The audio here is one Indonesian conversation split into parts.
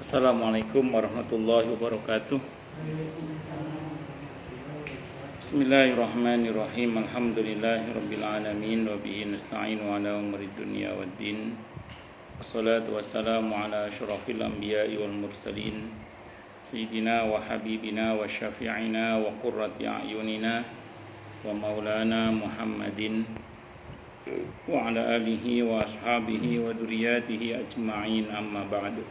Assalamualaikum warahmatullahi wabarakatuh. Bismillahirrahmanirrahim. Alhamdulillahirabbil alamin wa bihi nasta'inu ala umuri dunya waddin. Wassalatu wassalamu ala asyrafil anbiya'i wal mursalin sayyidina wa habibina wa syafi'ina wa qurrati a'yunina wa maulana Muhammadin wa ala alihi wa ashabihi wa dzurriyyatihi ajma'in, amma ba'du.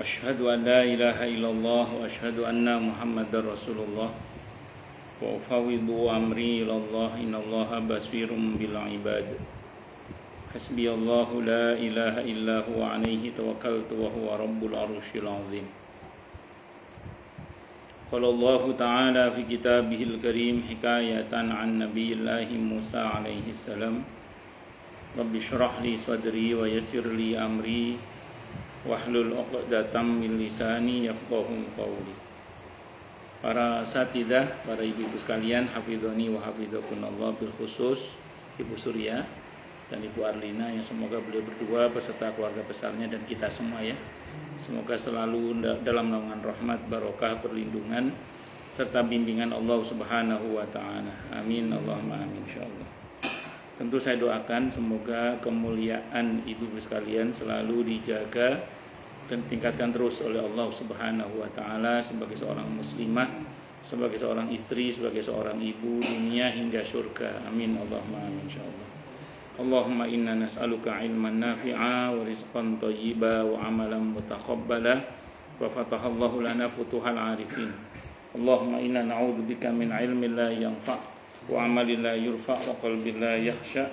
Asyhadu an la ilaha illallah wa asyhadu anna Muhammadar Rasulullah wa ufawwidu amri ilallah innallaha basirun bil ibad. Hasbiyallahu la ilaha illa huwa alaihi tawakkaltu wa huwa rabbul arsyil azim. Qala Allah ta'ala fi kitabihil karim hikayatan an nabiyillahi Musa alaihi salam. Rabbi shrah li sadri wa yassir li amri wahlul 'uqdatam min lisani yafqahu qawli. Para asatidzah, para ibu-ibu sekalian, hafizani wa hafizakunallah, bil khusus Ibu Surya dan Ibu Arlina, yang semoga beliau berdua beserta keluarga besarnya dan kita semua ya, semoga selalu dalam naungan rahmat, barokah, perlindungan serta bimbingan Allah Subhanahu wa taala. Amin Allahumma amin insyaallah. Tentu saya doakan semoga kemuliaan ibu-ibu sekalian selalu dijaga dan tingkatkan terus oleh Allah Subhanahu wa taala sebagai seorang muslimah, sebagai seorang istri, sebagai seorang ibu, dunia hingga surga. Amin Allahumma amin insyaallah. Allahumma inna nas'aluka ilman nafi'a wa rizqan thayyiba wa amalan mutaqabbala wa fatahallahu lana futuhal arifin. Allahumma inna na'udzubika min ilmin la yanfa' wa amalin la yurfa' wa qalbin la yakhsha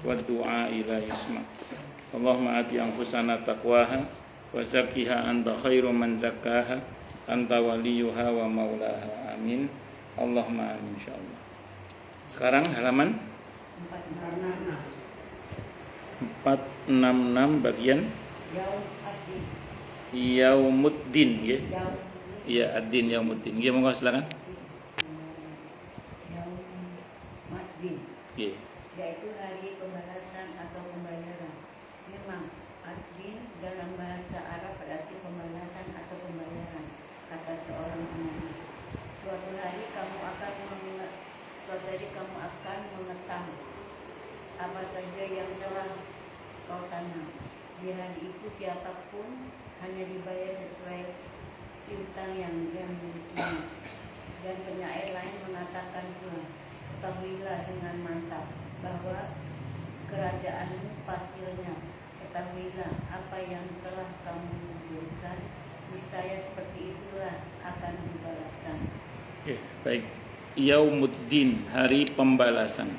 wa du'a la yusma'. Allahumma ati anfusana taqwaha wa zakkiha anta khairu man zakkaha anta waliyuha wa maulaha. Amin Allahumma amin insyaallah. Sekarang halaman 466 bagian Yaumuddin ya. Iya, ad-din Yaumuddin. Ya, monggo silakan. Yeah. Yaitu hari pembalasan atau pembayaran. Memang ad-din dalam bahasa Arab berarti pembalasan atau pembayaran, kata seorang penyanyi. Suatu hari kamu akan mengetang apa saja yang telah kau tanam. Di hari itu siapapun hanya dibayar sesuai piutang yang dia milikinya. Dan penyair lain mengatakan pula, ketahuilah dengan mantap bahwa kerajaanmu pasti lenyap. Ketahuilah apa yang telah kamu berikan, niscaya seperti itulah akan dibalaskan. Baik. Yaumuddin, hari pembalasan.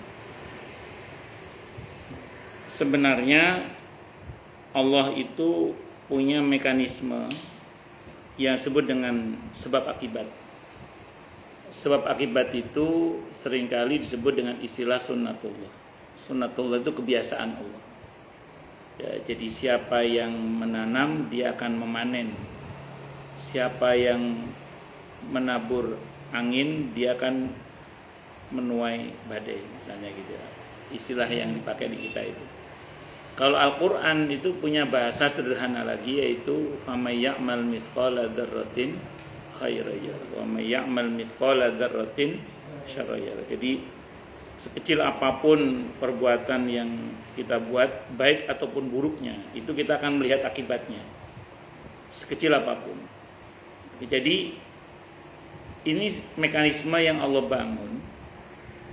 Sebenarnya Allah itu punya mekanisme yang disebut dengan sebab akibat. Sebab akibat itu seringkali disebut dengan istilah sunnatullah. Sunnatullah itu kebiasaan Allah. Ya, jadi siapa yang menanam dia akan memanen. Siapa yang menabur angin dia akan menuai badai, misalnya gitu. Istilah yang dipakai di kita itu. Kalau Al-Quran itu punya bahasa sederhana lagi, yaitu faman ya'mal mithqala dzarratin khairan yarah wa may ya'mal mithqala dzarratin syarran yarah. Jadi sekecil apapun perbuatan yang kita buat, baik ataupun buruknya, itu kita akan melihat akibatnya. Sekecil apapun. Jadi ini mekanisme yang Allah bangun,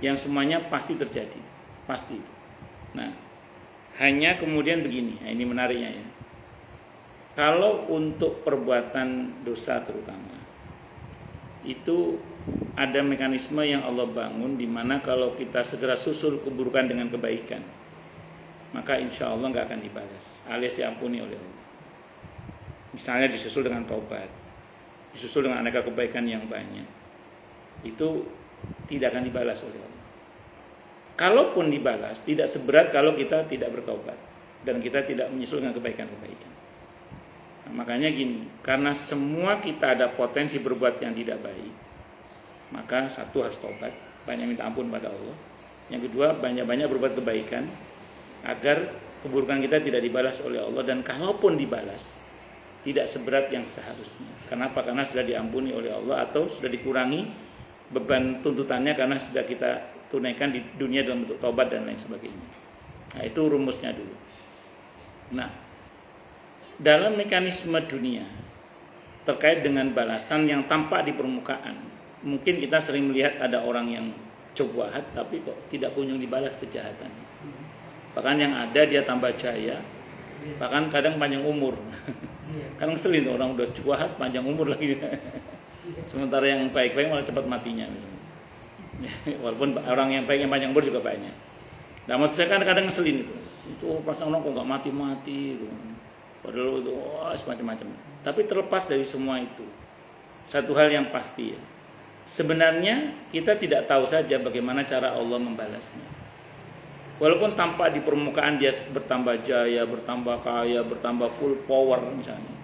yang semuanya pasti terjadi, pasti. Nah, hanya kemudian begini, nah ini menariknya ya. Kalau untuk perbuatan dosa terutama, itu ada mekanisme yang Allah bangun, di mana kalau kita segera susul keburukan dengan kebaikan, maka insya Allah nggak akan dibalas, alias diampuni oleh Allah. Misalnya disusul dengan taubat, disusul dengan aneka kebaikan yang banyak, itu tidak akan dibalas oleh Allah. Kalaupun dibalas, tidak seberat kalau kita tidak bertaubat dan kita tidak menyusul dengan kebaikan-kebaikan. Nah, makanya gini, karena semua kita ada potensi berbuat yang tidak baik, maka satu harus taubat, banyak minta ampun pada Allah. Yang kedua, banyak-banyak berbuat kebaikan agar keburukan kita tidak dibalas oleh Allah, dan kalaupun dibalas tidak seberat yang seharusnya. Kenapa? Karena sudah diampuni oleh Allah atau sudah dikurangi beban tuntutannya karena sudah kita tunaikan di dunia dalam bentuk taubat dan lain sebagainya. Nah, itu rumusnya dulu. Nah, dalam mekanisme dunia terkait dengan balasan yang tampak di permukaan, mungkin kita sering melihat ada orang yang jahat tapi kok tidak kunjung dibalas kejahatannya. Bahkan yang ada dia tambah jaya, bahkan kadang panjang umur. Kan ngeselin tuh orang udah jahat panjang umur lagi. Sementara yang baik-baik malah cepat matinya. Walaupun orang yang baik yang panjang umur juga banyak. Nah, maksud saya kan kadang ngeselin itu. Itu pas orang kok nggak mati-mati gitu. Padahal itu semacam-macam. Tapi terlepas dari semua itu, satu hal yang pasti ya, sebenarnya kita tidak tahu saja bagaimana cara Allah membalasnya. Walaupun tampak di permukaan dia bertambah jaya, bertambah kaya, bertambah full power misalnya,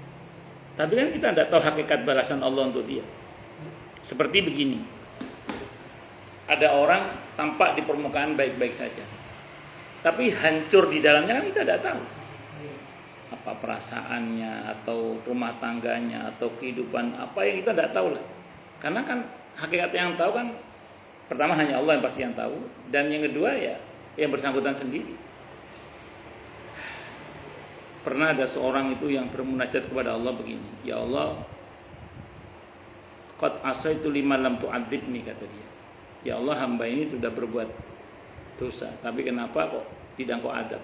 tapi kan kita tidak tahu hakikat balasan Allah untuk dia. Seperti begini, ada orang tampak di permukaan baik-baik saja, tapi hancur di dalamnya kan kita tidak tahu. Apa perasaannya, atau rumah tangganya, atau kehidupan apa yang kita tidak tahu lah. Karena kan hakikat yang tahu kan pertama hanya Allah yang pasti yang tahu, dan yang kedua ya yang bersangkutan sendiri. Pernah ada seorang itu yang bermunajat kepada Allah begini, ya Allah, qad asaitu lima lam tu'adzibni, kata dia. Ya Allah, hamba ini sudah berbuat dosa, tapi kenapa kok tidak kau adab?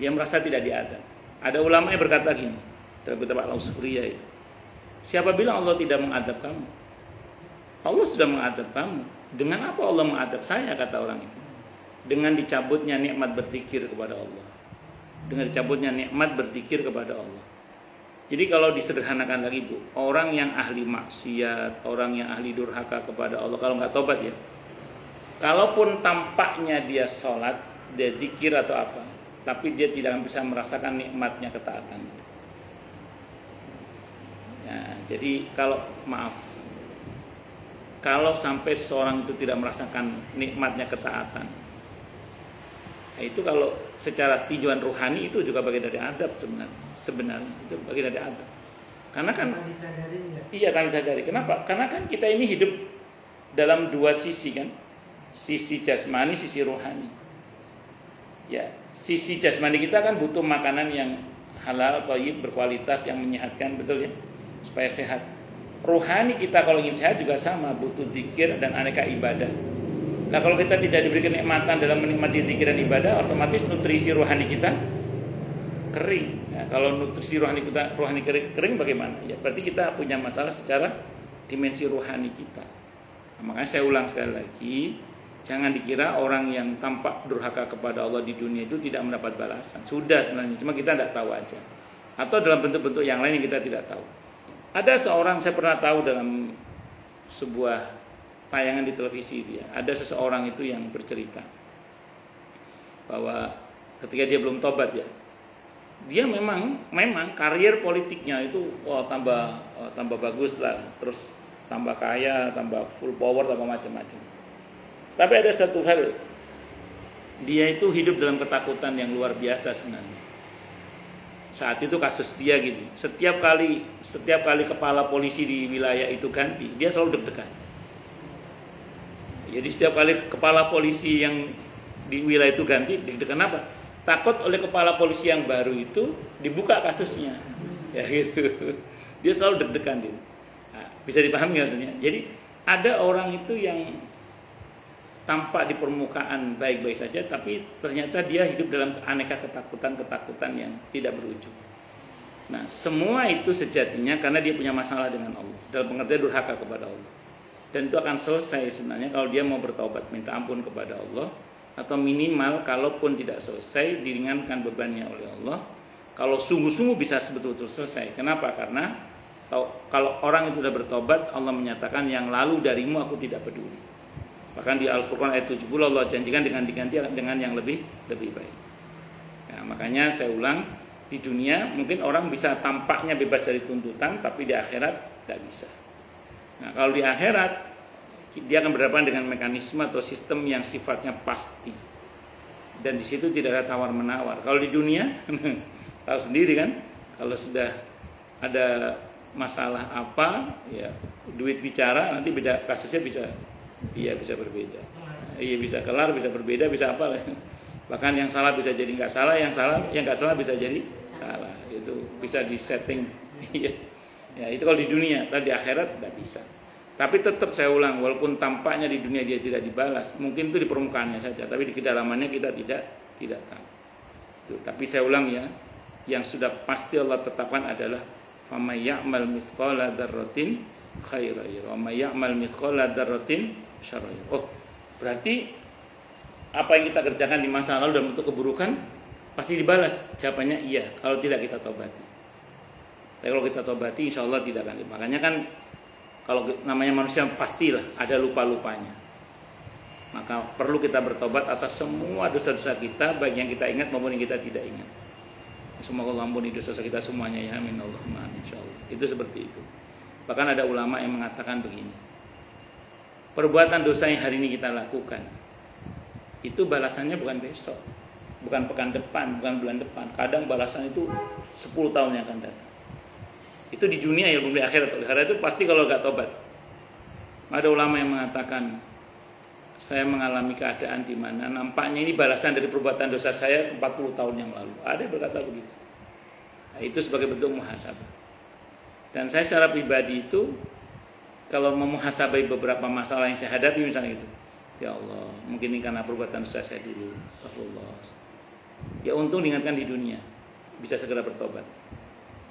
Dia merasa tidak diadab. Ada ulama yang berkata gini dalam kitab Al-Auskuriyah itu, siapa bilang Allah tidak mengadab kamu? Allah sudah mengadab kamu. Dengan apa Allah mengadab saya, kata orang itu? Dengan dicabutnya nikmat berzikir kepada Allah. Dengan dicabutnya nikmat berzikir kepada Allah. Jadi kalau disederhanakan lagi Bu, orang yang ahli maksiat, orang yang ahli durhaka kepada Allah, kalau nggak tobat ya, kalaupun tampaknya dia sholat, dia zikir atau apa, tapi dia tidak bisa merasakan nikmatnya ketaatan. Ya, jadi kalau sampai seseorang itu tidak merasakan nikmatnya ketaatan, itu kalau secara tinjauan rohani itu juga bagian dari adab sebenarnya itu bagian dari adab. Karena kan iya kan disadari. Kenapa? Karena kan kita ini hidup dalam dua sisi kan, sisi jasmani, sisi rohani. Ya, sisi jasmani kita kan butuh makanan yang halal, thayyib, berkualitas, yang menyehatkan, betul ya, supaya sehat. Rohani kita kalau ingin sehat juga sama, butuh zikir dan aneka ibadah. Nah, kalau kita tidak diberi kenikmatan dalam menikmati zikir dan ibadah, otomatis nutrisi rohani kita kering. Nah, kalau nutrisi rohani kita kering bagaimana? Ya, berarti kita punya masalah secara dimensi rohani kita. Nah, makanya saya ulang sekali lagi, jangan dikira orang yang tampak durhaka kepada Allah di dunia itu tidak mendapat balasan. Sudah sebenarnya, cuma kita tidak tahu aja. Atau dalam bentuk-bentuk yang lain yang kita tidak tahu. Ada seorang, saya pernah tahu dalam sebuah tayangan di televisi dia, ada seseorang itu yang bercerita bahwa ketika dia belum tobat ya, dia memang karier politiknya itu tambah bagus lah, terus tambah kaya, tambah full power, tambah macam-macam. Tapi ada satu hal, dia itu hidup dalam ketakutan yang luar biasa sebenarnya. Saat itu kasus dia gitu, setiap kali kepala polisi di wilayah itu ganti, dia selalu deg-degan. Jadi setiap kali kepala polisi yang di wilayah itu ganti, deg-degan apa? Takut oleh kepala polisi yang baru itu dibuka kasusnya. Ya gitu. Dia selalu deg-degan gitu. Nah, bisa dipahami maksudnya. Jadi ada orang itu yang tampak di permukaan baik-baik saja, tapi ternyata dia hidup dalam aneka ketakutan yang tidak berujung. Nah, semua itu sejatinya karena dia punya masalah dengan Allah, dalam pengertian durhaka kepada Allah. Dan itu akan selesai sebenarnya kalau dia mau bertaubat, minta ampun kepada Allah, atau minimal kalaupun tidak selesai diringankan bebannya oleh Allah. Kalau sungguh-sungguh bisa betul-betul selesai. Kenapa? Karena kalau orang itu sudah bertobat, Allah menyatakan yang lalu darimu aku tidak peduli. Bahkan di Al-Furqan ayat 70 Allah janjikan dengan diganti dengan yang lebih baik. Ya, makanya saya ulang, di dunia mungkin orang bisa tampaknya bebas dari tuntutan, tapi di akhirat tidak bisa. Nah, kalau di akhirat dia akan berhadapan dengan mekanisme atau sistem yang sifatnya pasti. dan di situ tidak ada tawar menawar. Kalau di dunia tahu sendiri kan, kalau sudah ada masalah apa, ya duit bicara, nanti beda kasusnya bisa berbeda. Iya, bisa kelar, bisa berbeda, bisa apa lah. Bahkan yang salah bisa jadi nggak salah, yang nggak salah bisa jadi salah. Itu bisa di setting. Ya itu kalau di dunia, tapi di akhirat tidak bisa. Tapi tetap saya ulang, walaupun tampaknya di dunia dia tidak dibalas, mungkin itu di permukaannya saja, tapi di kedalamannya kita tidak tahu. Itu. Tapi saya ulang ya, yang sudah pasti Allah tetapkan adalah faman ya'mal mithqala dzarratin khairan yara wa may ya'mal mithqala dzarratin syarran yara. Oh, berarti apa yang kita kerjakan di masa lalu dalam bentuk keburukan pasti dibalas? Jawabannya iya, kalau tidak kita tobati. Tapi kalau kita tobati insya Allah tidak akan. Makanya kan kalau namanya manusia pastilah ada lupa-lupanya. Maka perlu kita bertobat atas semua dosa-dosa kita, baik yang kita ingat maupun yang kita tidak ingat. Semoga Allah ampuni dosa-dosa kita semuanya ya amin Allahumma amin insyaallah. Itu seperti itu. Bahkan ada ulama yang mengatakan begini. Perbuatan dosa yang hari ini kita lakukan itu balasannya bukan besok, bukan pekan depan, bukan bulan depan. Kadang balasan itu 10 tahun yang akan datang. Itu di dunia ya, belum di akhirat. Karena itu pasti kalau gak tobat. Ada ulama yang mengatakan, saya mengalami keadaan di mana nampaknya ini balasan dari perbuatan dosa saya 40 tahun yang lalu. Ada yang berkata begitu. Nah, itu sebagai bentuk muhasabah. Dan saya secara pribadi itu kalau memuhasabai beberapa masalah yang saya hadapi misalnya gitu, ya Allah, mungkin ini karena perbuatan dosa saya dulu. Astagfirullah. Ya untung diingatkan di dunia, bisa segera bertobat.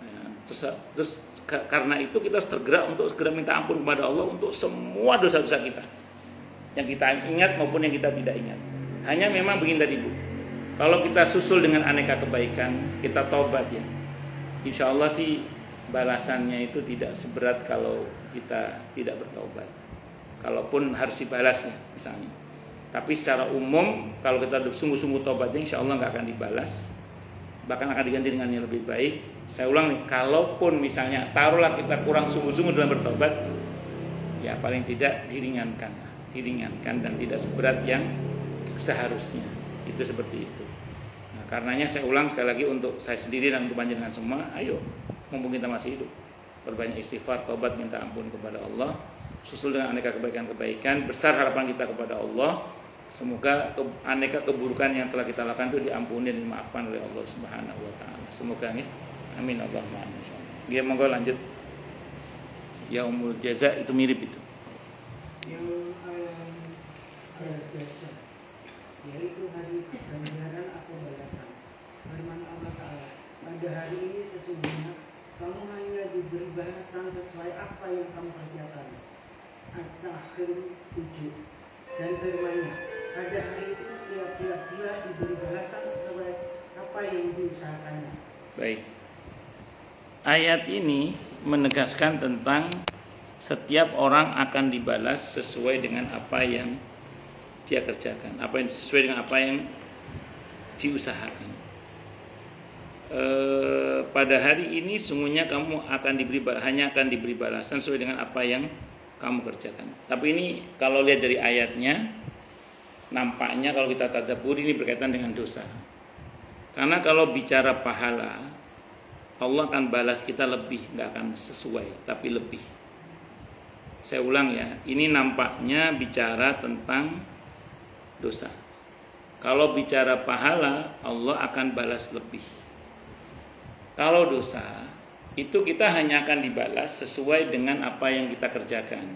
Nah, terus karena itu kita harus tergerak untuk segera minta ampun kepada Allah untuk semua dosa-dosa kita, yang kita ingat maupun yang kita tidak ingat. Hanya memang begini tadi Bu, kalau kita susul dengan aneka kebaikan, kita tobat ya, insya Allah sih balasannya itu tidak seberat kalau kita tidak bertobat. Kalaupun harus dibalas ya misalnya. Tapi secara umum kalau kita sungguh-sungguh tobatnya insya Allah nggak akan dibalas. Bahkan akan diganti dengan yang lebih baik. Saya ulang nih, kalaupun misalnya taruhlah kita kurang sungguh-sungguh dalam bertobat, ya paling tidak diringankan dan tidak seberat yang seharusnya. Itu seperti itu. Nah, karenanya saya ulang sekali lagi untuk saya sendiri dan untuk panjenengan semua, ayo mumpung kita masih hidup, perbanyak istighfar, tobat, minta ampun kepada Allah, susul dengan aneka kebaikan-kebaikan, besar harapan kita kepada Allah. Semoga aneka keburukan yang telah kita lakukan itu diampuni dan dimaafkan oleh Allah Subhanahu wa taala. Semoga ya. Amin Allahumma amin. Dia monggo lanjut. Yaumul jaza itu mirip itu. Yang jasa, yaitu hari ganjaran atau balasan. Firman Allah Ta'ala, pada hari ini sesungguhnya kamu hanya diberi balasan sesuai apa yang kamu kerjakan. At-Takhir 7. Dan firman-Nya, pada hari itu tiap-tiap jiwa diberi balasan sesuai apa yang diusahakannya. Baik. Ayat ini menegaskan tentang setiap orang akan dibalas sesuai dengan apa yang dia kerjakan, sesuai dengan apa yang diusahakan. Pada hari ini sungguhnya kamu hanya akan diberi balasan sesuai dengan apa yang kamu kerjakan. Tapi ini kalau lihat dari ayatnya, nampaknya kalau kita tadabbur ini berkaitan dengan dosa. Karena kalau bicara pahala, Allah akan balas kita lebih, nggak akan sesuai, tapi lebih. Saya ulang ya, ini nampaknya bicara tentang dosa. Kalau bicara pahala, Allah akan balas lebih. Kalau dosa, itu kita hanya akan dibalas sesuai dengan apa yang kita kerjakan.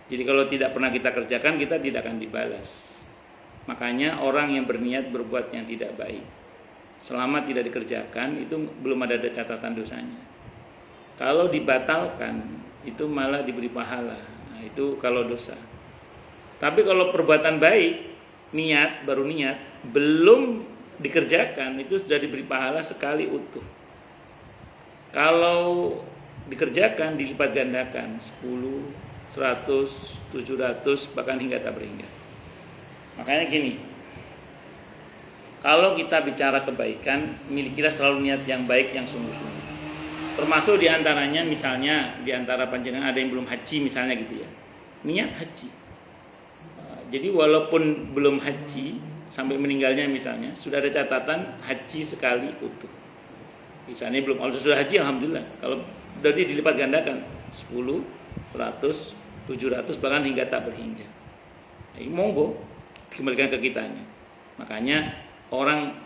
Jadi kalau tidak pernah kita kerjakan, kita tidak akan dibalas. Makanya orang yang berniat berbuat yang tidak baik, selama tidak dikerjakan, itu belum ada catatan dosanya. Kalau dibatalkan, itu malah diberi pahala. Nah, itu kalau dosa. Tapi kalau perbuatan baik, baru niat, belum dikerjakan, itu sudah diberi pahala sekali utuh. Kalau dikerjakan, dilipat gandakan 10, 100, 700, bahkan hingga tak berhingga. Makanya gini, kalau kita bicara kebaikan, milikilah selalu niat yang baik, yang sungguh-sungguh. Termasuk diantaranya misalnya, diantara panjenengan ada yang belum haji misalnya gitu ya, niat haji. Jadi walaupun belum haji, sampai meninggalnya misalnya sudah ada catatan haji sekali utuh. Misalnya belum sudah haji, alhamdulillah. Kalau berarti dilipat gandakan 10, 100, 700 bahkan hingga tak berhingga. Monggo kembalikan ke kitanya. Makanya orang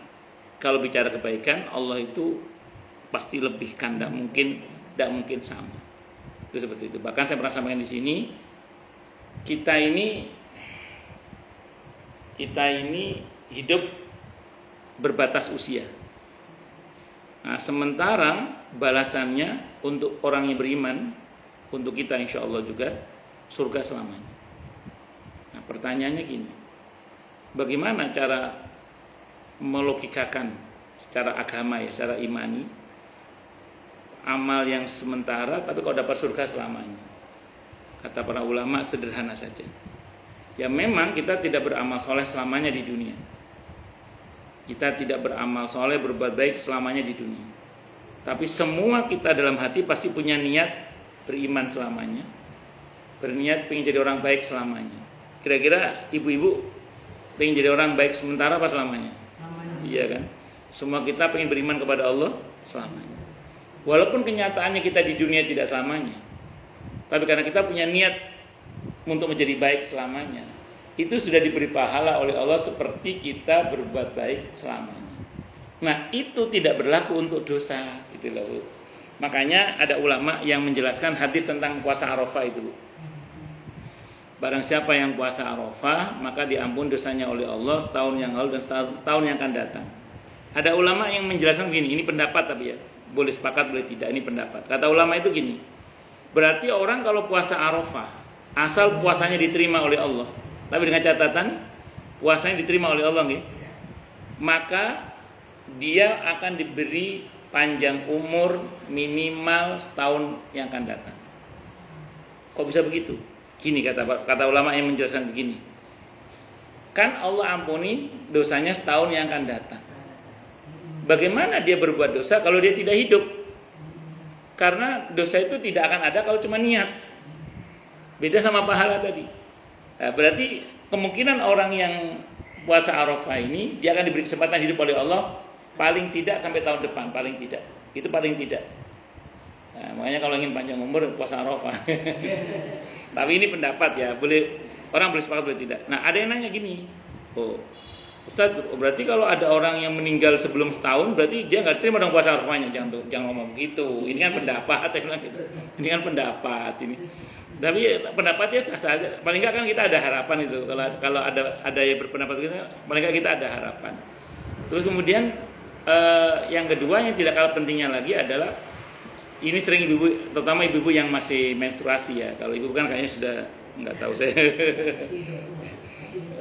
kalau bicara kebaikan, Allah itu pasti lebihkan, tidak mungkin sama. Itu seperti itu. Bahkan saya pernah sampaikan di sini, kita ini hidup berbatas usia. Nah, sementara balasannya untuk orang yang beriman, untuk kita insya Allah juga surga selamanya. Nah, pertanyaannya gini, bagaimana cara melogikakan secara agama ya, secara imani, amal yang sementara tapi kau dapat surga selamanya? Kata para ulama sederhana saja. Ya memang kita tidak beramal soleh selamanya di dunia. Kita tidak beramal soleh, berbuat baik selamanya di dunia. Tapi semua kita dalam hati pasti punya niat beriman selamanya, berniat pengen jadi orang baik selamanya. Kira-kira ibu-ibu pengen jadi orang baik sementara apa selamanya? Iya kan? Semua kita pengen beriman kepada Allah selamanya. Walaupun kenyataannya kita di dunia tidak selamanya, tapi karena kita punya niat untuk menjadi baik selamanya, itu sudah diberi pahala oleh Allah seperti kita berbuat baik selamanya. Nah, itu tidak berlaku untuk dosa, gitu loh. Makanya ada ulama yang menjelaskan hadis tentang puasa Arafah itu. Barang siapa yang puasa Arafah, maka diampun dosanya oleh Allah setahun yang lalu dan setahun yang akan datang. Ada ulama yang menjelaskan gini, ini pendapat tapi ya, boleh sepakat boleh tidak, ini pendapat. Kata ulama itu gini, berarti orang kalau puasa Arafah, asal puasanya diterima oleh Allah, tapi dengan catatan puasanya diterima oleh Allah, maka dia akan diberi panjang umur minimal setahun yang akan datang. Kok bisa begitu? Gini kata ulama yang menjelaskan begini, kan Allah ampuni dosanya setahun yang akan datang. Bagaimana dia berbuat dosa kalau dia tidak hidup? Karena dosa itu tidak akan ada kalau cuma niat. Beda sama pahala tadi. Nah, berarti kemungkinan orang yang puasa Arafah ini dia akan diberi kesempatan hidup oleh Allah paling tidak sampai tahun depan, paling tidak. Itu paling tidak. Nah, makanya kalau ingin panjang umur puasa Arafah. Tapi ini pendapat ya, orang boleh sepakat boleh tidak. Nah, ada yang nanya gini, Ustaz, berarti kalau ada orang yang meninggal sebelum setahun, berarti dia nggak terima dong puasa Arafahnya? Jangan ngomong gitu. Ini kan pendapat, saya bilang gitu. Ini kan pendapat ini. Tapi pendapatnya sah saja. Paling nggak kan kita ada harapan itu. Kalau ada yang berpendapat kita, paling nggak kita ada harapan. Terus kemudian yang kedua yang tidak kalah pentingnya lagi adalah ini sering ibu-ibu, terutama ibu-ibu yang masih menstruasi ya. Kalau ibu kan kayaknya sudah nggak tahu saya.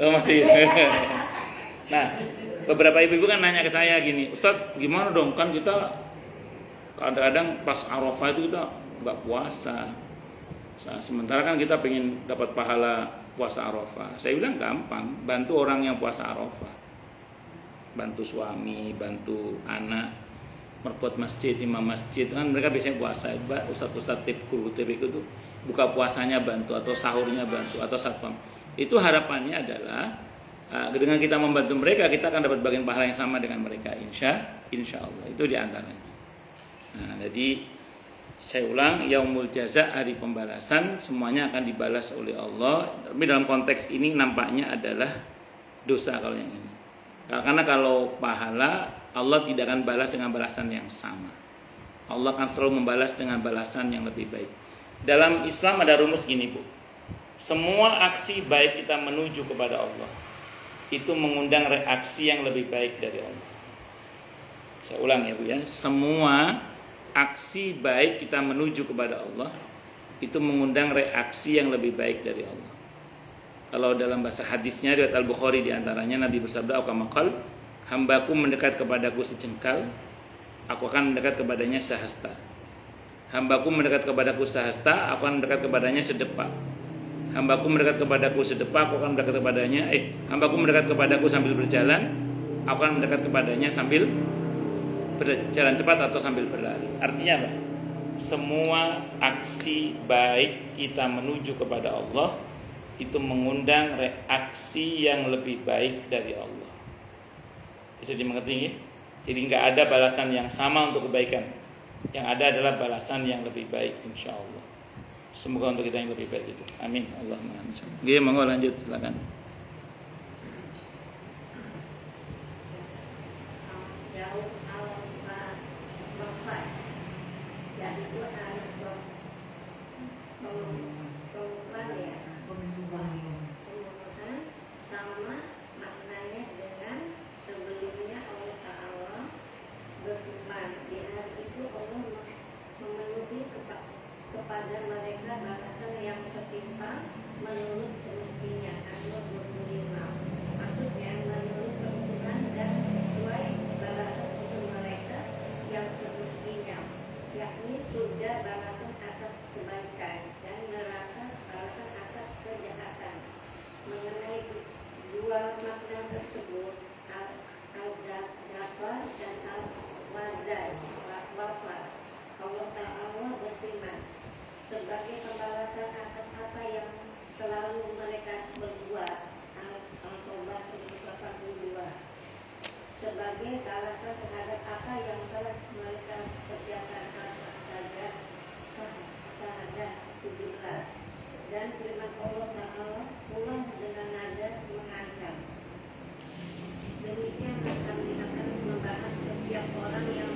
Masih. Nah, beberapa ibu-ibu kan nanya ke saya gini, Ustaz, gimana dong? Kan kita kadang-kadang pas Arafah itu kita nggak puasa. Sementara kan kita pengen dapat pahala puasa Arafah. Saya bilang gampang, bantu orang yang puasa Arafah. Bantu suami, bantu anak, merpot masjid, imam masjid, kan mereka biasanya puasa. Ustaz-ustaz guru TPQ itu buka puasanya bantu, atau sahurnya bantu, atau satpam. Itu harapannya adalah dengan kita membantu mereka, kita akan dapat bagian pahala yang sama dengan mereka, insya Allah. Itu diantaranya. Nah, jadi saya ulang, yaumul jaza, hari pembalasan, semuanya akan dibalas oleh Allah. Tapi dalam konteks ini nampaknya adalah dosa kalau yang ini. Karena kalau pahala, Allah tidak akan balas dengan balasan yang sama. Allah akan selalu membalas dengan balasan yang lebih baik. Dalam Islam ada rumus gini, Bu. Semua aksi baik kita menuju kepada Allah itu mengundang reaksi yang lebih baik dari Allah. Saya ulang ya, Bu ya. Semua aksi baik kita menuju kepada Allah itu mengundang reaksi yang lebih baik dari Allah. Kalau dalam bahasa hadisnya riwayat Al-Bukhari diantaranya Nabi bersabda, "Aqamakal, hambaku mendekat kepadaku sejengkal, aku akan mendekat kepadanya sehasta. Hambaku mendekat kepadaku sehasta, aku akan mendekat kepadanya sedepak. Hambaku mendekat kepadaku sedepak, aku akan mendekat kepadanya. Hambaku mendekat kepadaku sambil berjalan, aku akan mendekat kepadanya sambil berjalan cepat atau sambil berlari." Artinya apa? Semua aksi baik kita menuju kepada Allah itu mengundang reaksi yang lebih baik dari Allah. Bisa dimengerti ya? Jadi nggak ada balasan yang sama untuk kebaikan. Yang ada adalah balasan yang lebih baik, insya Allah. Semoga untuk kita yang lebih baik itu. Amin. Allahumma amin. Oke, monggo lanjut, silakan. Jauh al-wafat. Jadi itu adalah pengumuman ya. Pengumuman sama maknanya dengan sebelumnya Allah Ta'ala berfirman, di hari itu Allah memenuhi kepada mereka balasan yang setimpal menurut semestinya. An-Nur 25. Maksudnya menurut kebutuhan dan sesuai balasan untuk mereka yang semestinya, yakni surga balasan atas kebaikan dan neraka balasan atas kejahatan. Mengenai dua makna tersebut, al-Jafar dan al-Wafat, Allah Ta'ala berfirman, sebagai pembalasan atas apa yang selalu mereka berbuat. Al-Taubah 82. Sebagai balasan terhadap apa yang telah mereka kerjakan. Al-Syahadah 17. Dan firman Allah Ta'ala pula dengan nada mengancam. Demikian kami akan membahas setiap orang yang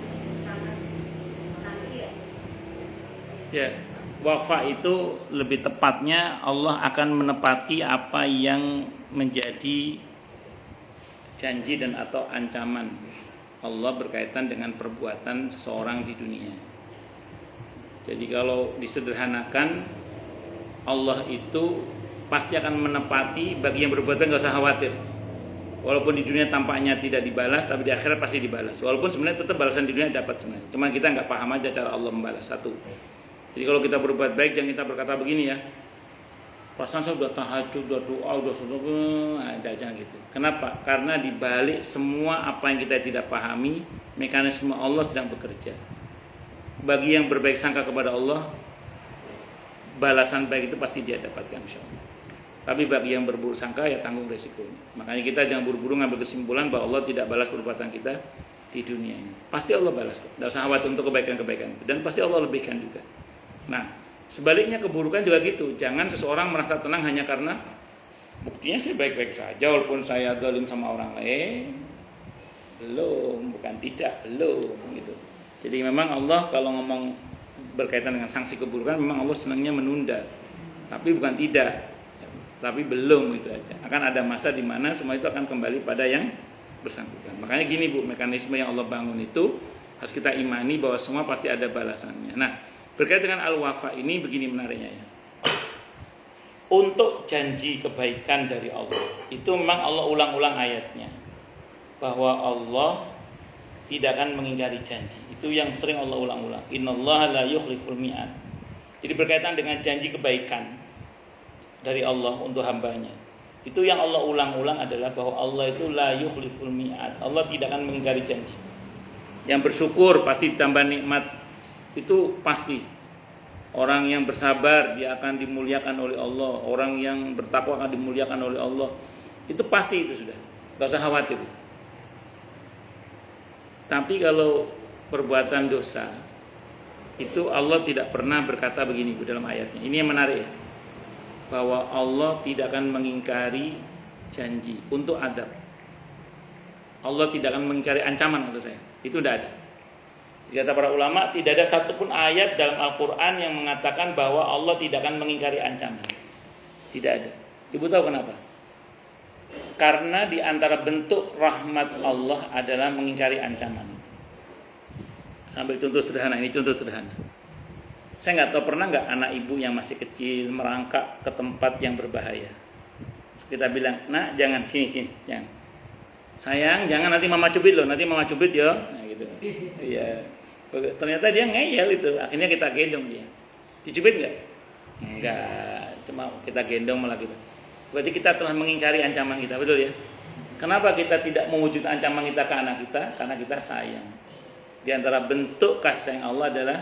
sangat tangkir. Ya, wafa itu lebih tepatnya Allah akan menepati apa yang menjadi janji dan atau ancaman Allah berkaitan dengan perbuatan seseorang di dunia. Jadi kalau disederhanakan, Allah itu pasti akan menepati bagi yang berbuat, nggak usah khawatir. Walaupun di dunia tampaknya tidak dibalas, tapi di akhirat pasti dibalas. Walaupun sebenarnya tetap balasan di dunia dapat sebenarnya. Cuma kita nggak paham aja cara Allah membalas. Satu. Jadi kalau kita berbuat baik, jangan kita berkata begini ya. Perasaan saya udah tahajud, udah doa, udah ada jangan gitu. Kenapa? Karena di balik semua apa yang kita tidak pahami, mekanisme Allah sedang bekerja. Bagi yang berbaik sangka kepada Allah, balasan baik itu pasti dia dapatkan, insyaallah. Tapi bagi yang berburuk sangka, ya tanggung resikonya. Makanya kita jangan buru-buru ngambil kesimpulan bahwa Allah tidak balas perbuatan kita di dunia ini. Pasti Allah balas. Tidak usah khawatir untuk kebaikan-kebaikan itu. Dan pasti Allah lebihkan juga. Nah, sebaliknya keburukan juga gitu. Jangan seseorang merasa tenang hanya karena buktinya saya baik-baik saja walaupun saya zalim sama orang lain. Belum, bukan tidak, belum gitu. Jadi memang Allah kalau ngomong berkaitan dengan sanksi keburukan, memang Allah senangnya menunda. Tapi bukan tidak. Tapi belum, itu aja. Akan ada masa di mana semua itu akan kembali pada yang bersangkutan. Makanya gini Bu, mekanisme yang Allah bangun itu harus kita imani bahwa semua pasti ada balasannya. Nah, berkaitan dengan al-wafa ini begini menariknya ya. Untuk janji kebaikan dari Allah, itu memang Allah ulang-ulang ayatnya. Bahwa Allah tidak akan mengingkari janji. Itu yang sering Allah ulang-ulang. Innallaha la yukhliful mi'ad. Jadi berkaitan dengan janji kebaikan dari Allah untuk hambanya, itu yang Allah ulang-ulang adalah bahwa Allah itu la yukhliful mi'ad. Allah tidak akan mengingkari janji. Yang bersyukur pasti ditambah nikmat, itu pasti. Orang yang bersabar dia akan dimuliakan oleh Allah. Orang yang bertakwa akan dimuliakan oleh Allah. Itu pasti, itu sudah, gak usah khawatir. Tapi kalau perbuatan dosa, itu Allah tidak pernah berkata begini dalam ayatnya. Ini yang menarik ya, bahwa Allah tidak akan mengingkari janji untuk adab. Allah tidak akan mengingkari ancaman, maksud saya. Itu tidak ada. Kata para ulama, tidak ada satupun ayat dalam Al-Quran yang mengatakan bahwa Allah tidak akan mengingkari ancaman. Tidak ada. Ibu tahu kenapa? Karena di antara bentuk rahmat Allah adalah mengingkari ancaman. Sambil contoh sederhana, ini contoh sederhana. Saya nggak tahu pernah nggak anak ibu yang masih kecil merangkak ke tempat yang berbahaya. Kita bilang, nak jangan sini, jangan. Sayang, jangan nanti mama cubit loh, nanti mama cubit ya. Nah gitu. Iya. Ternyata dia ngeyel itu. Akhirnya kita gendong dia. Dicubit nggak? Enggak. Cuma kita gendong malah gitu. Berarti kita telah mengingkari ancaman kita, betul ya? Kenapa kita tidak mewujud ancaman kita ke anak kita? Karena kita sayang. Di antara bentuk kasih sayang Allah adalah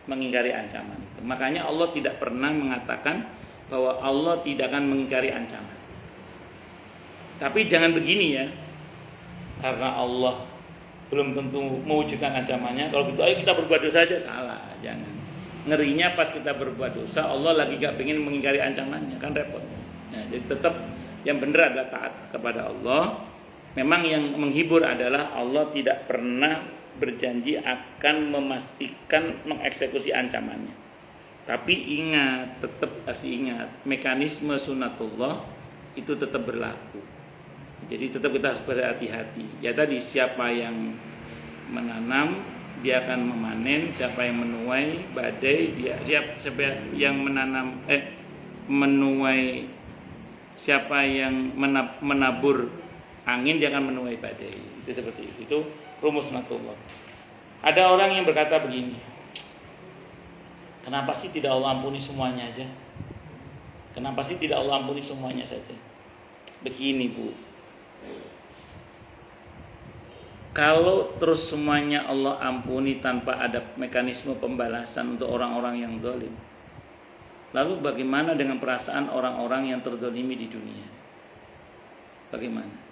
mengingkari ancaman itu. Makanya Allah tidak pernah mengatakan bahwa Allah tidak akan mengingkari ancaman. Tapi jangan begini ya. karena Allah belum tentu mewujudkan ancamannya. Kalau gitu ayo kita berbuat dosa aja, salah, jangan. Ngerinya pas kita berbuat dosa Allah lagi gak pengen mengingkari ancamannya, kan repot. Nah, jadi tetap yang benar adalah taat kepada Allah. Memang yang menghibur adalah Allah tidak pernah berjanji akan memastikan mengeksekusi ancamannya. Tapi ingat, tetap harus ingat, mekanisme sunatullah itu tetap berlaku. Jadi tetap kita harus berhati-hati. Ya tadi, siapa yang menanam dia akan memanen, siapa yang menuai badai siapa yang menanam menuai, siapa yang menabur angin dia akan menuai badai. Itu seperti itu. Itu rumus sunatullah. Ada orang yang berkata begini, kenapa sih tidak Allah ampuni semuanya aja? Kenapa sih tidak Allah ampuni semuanya saja? Begini Bu, kalau terus semuanya Allah ampuni tanpa ada mekanisme pembalasan untuk orang-orang yang zalim, lalu bagaimana dengan perasaan orang-orang yang terzalimi di dunia? Bagaimana?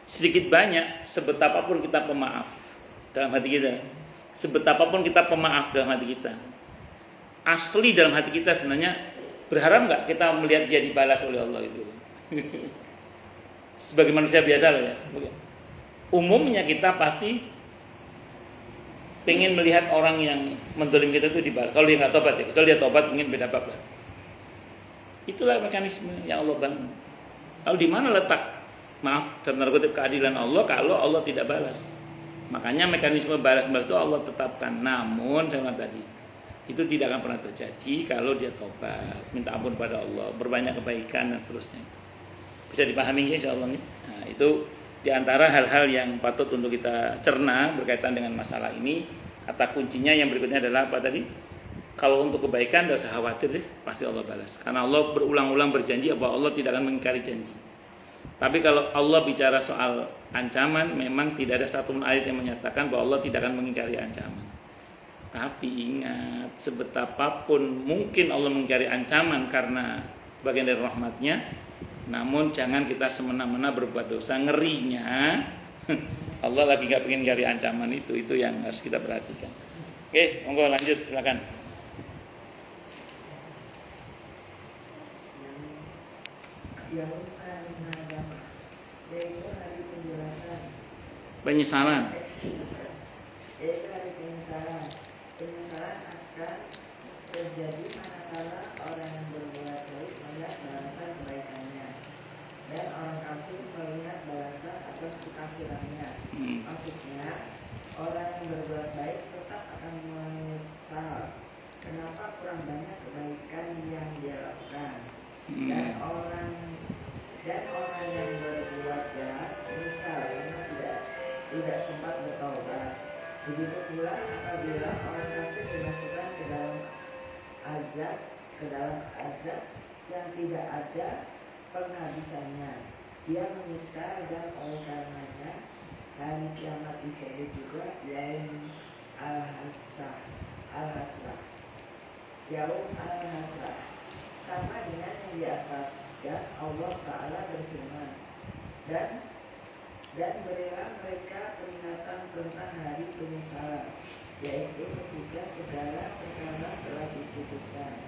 Sedikit banyak, sebetapapun kita pemaaf dalam hati kita, sebetapapun kita pemaaf dalam hati kita, asli dalam hati kita sebenarnya berharap nggak kita melihat dia dibalas oleh Allah itu? Sebagai manusia biasa loh ya. Umumnya kita pasti pengen melihat orang yang mendolim kita itu dibalas. Kalau dia nggak tobat ya, kalau dia tobat mungkin beda bab lah. Itulah mekanisme yang Allah bangun. Lalu di mana letak, maaf, dalam tanda kutip keadilan Allah kalau Allah tidak balas? Makanya mekanisme balas itu Allah tetapkan. Namun saya bilang tadi, itu tidak akan pernah terjadi kalau dia tobat, minta ampun pada Allah, berbanyak kebaikan dan seterusnya. Bisa dipahami ya insyaallah nih. Nah, itu di antara hal-hal yang patut untuk kita cerna berkaitan dengan masalah ini. Kata kuncinya yang berikutnya adalah apa tadi? Kalau untuk kebaikan tidak usah khawatir deh, pasti Allah balas. Karena Allah berulang-ulang berjanji bahwa Allah tidak akan mengingkari janji. Tapi kalau Allah bicara soal ancaman, memang tidak ada satu ayat yang menyatakan bahwa Allah tidak akan mengingkari ancaman. Tapi ingat, sebetapapun mungkin Allah mengingkari ancaman karena bagian dari rahmatnya, namun jangan kita semena-mena berbuat dosa. Ngerinya Allah lagi gak pengen cari ancaman itu yang harus kita perhatikan. Oke, monggo lanjut silakan. Yang agama yaitu hari penjelasan, Penyesalan. yaitu hari penyesalan. Penyesalan akan terjadi manakala orang yang berbuat baik melihat balasan kebaikannya dan orang kafir melihat balasan atas kekafirannya. Maksudnya orang yang berbuat baik tetap akan menyesal kenapa kurang banyak kebaikan yang dia lakukan, dan orang yang berbuat jahat menyesal karena tidak sempat bertaubat. Begitu pula apabila orang kafir dimasukkan ke dalam azab yang tidak ada penghabisannya, dia menyesal dan oleh karenanya hari kiamat disebut juga yaum al-hasrah. Yaum al-hasrah sama dengan yang di atas. Dan Allah Ta'ala berfirman, dan berilah mereka peringatan tentang hari penyesalan, yaitu ketika segala perkara telah diputuskan.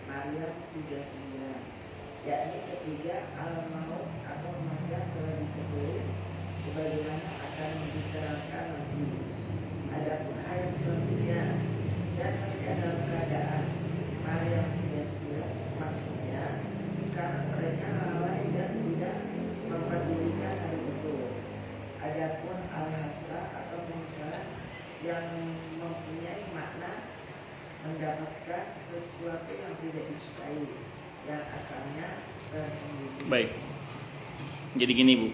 Maryam 39. Yakni ketika al-maut atau kematian telah disebut, sebagaimana akan diterangkan nanti. Adapun ayat selanjutnya, dan mereka dalam keadaan, Maryam 39, maksudnya sekarang mereka lalai dan tidak mempedulikan hari itu. Adapun al-hasrah atau penyesalan yang mempunyai makna mendapatkan sesuatu yang tidak disukai, yang asalnya tersembunyi. Baik. Jadi gini Bu,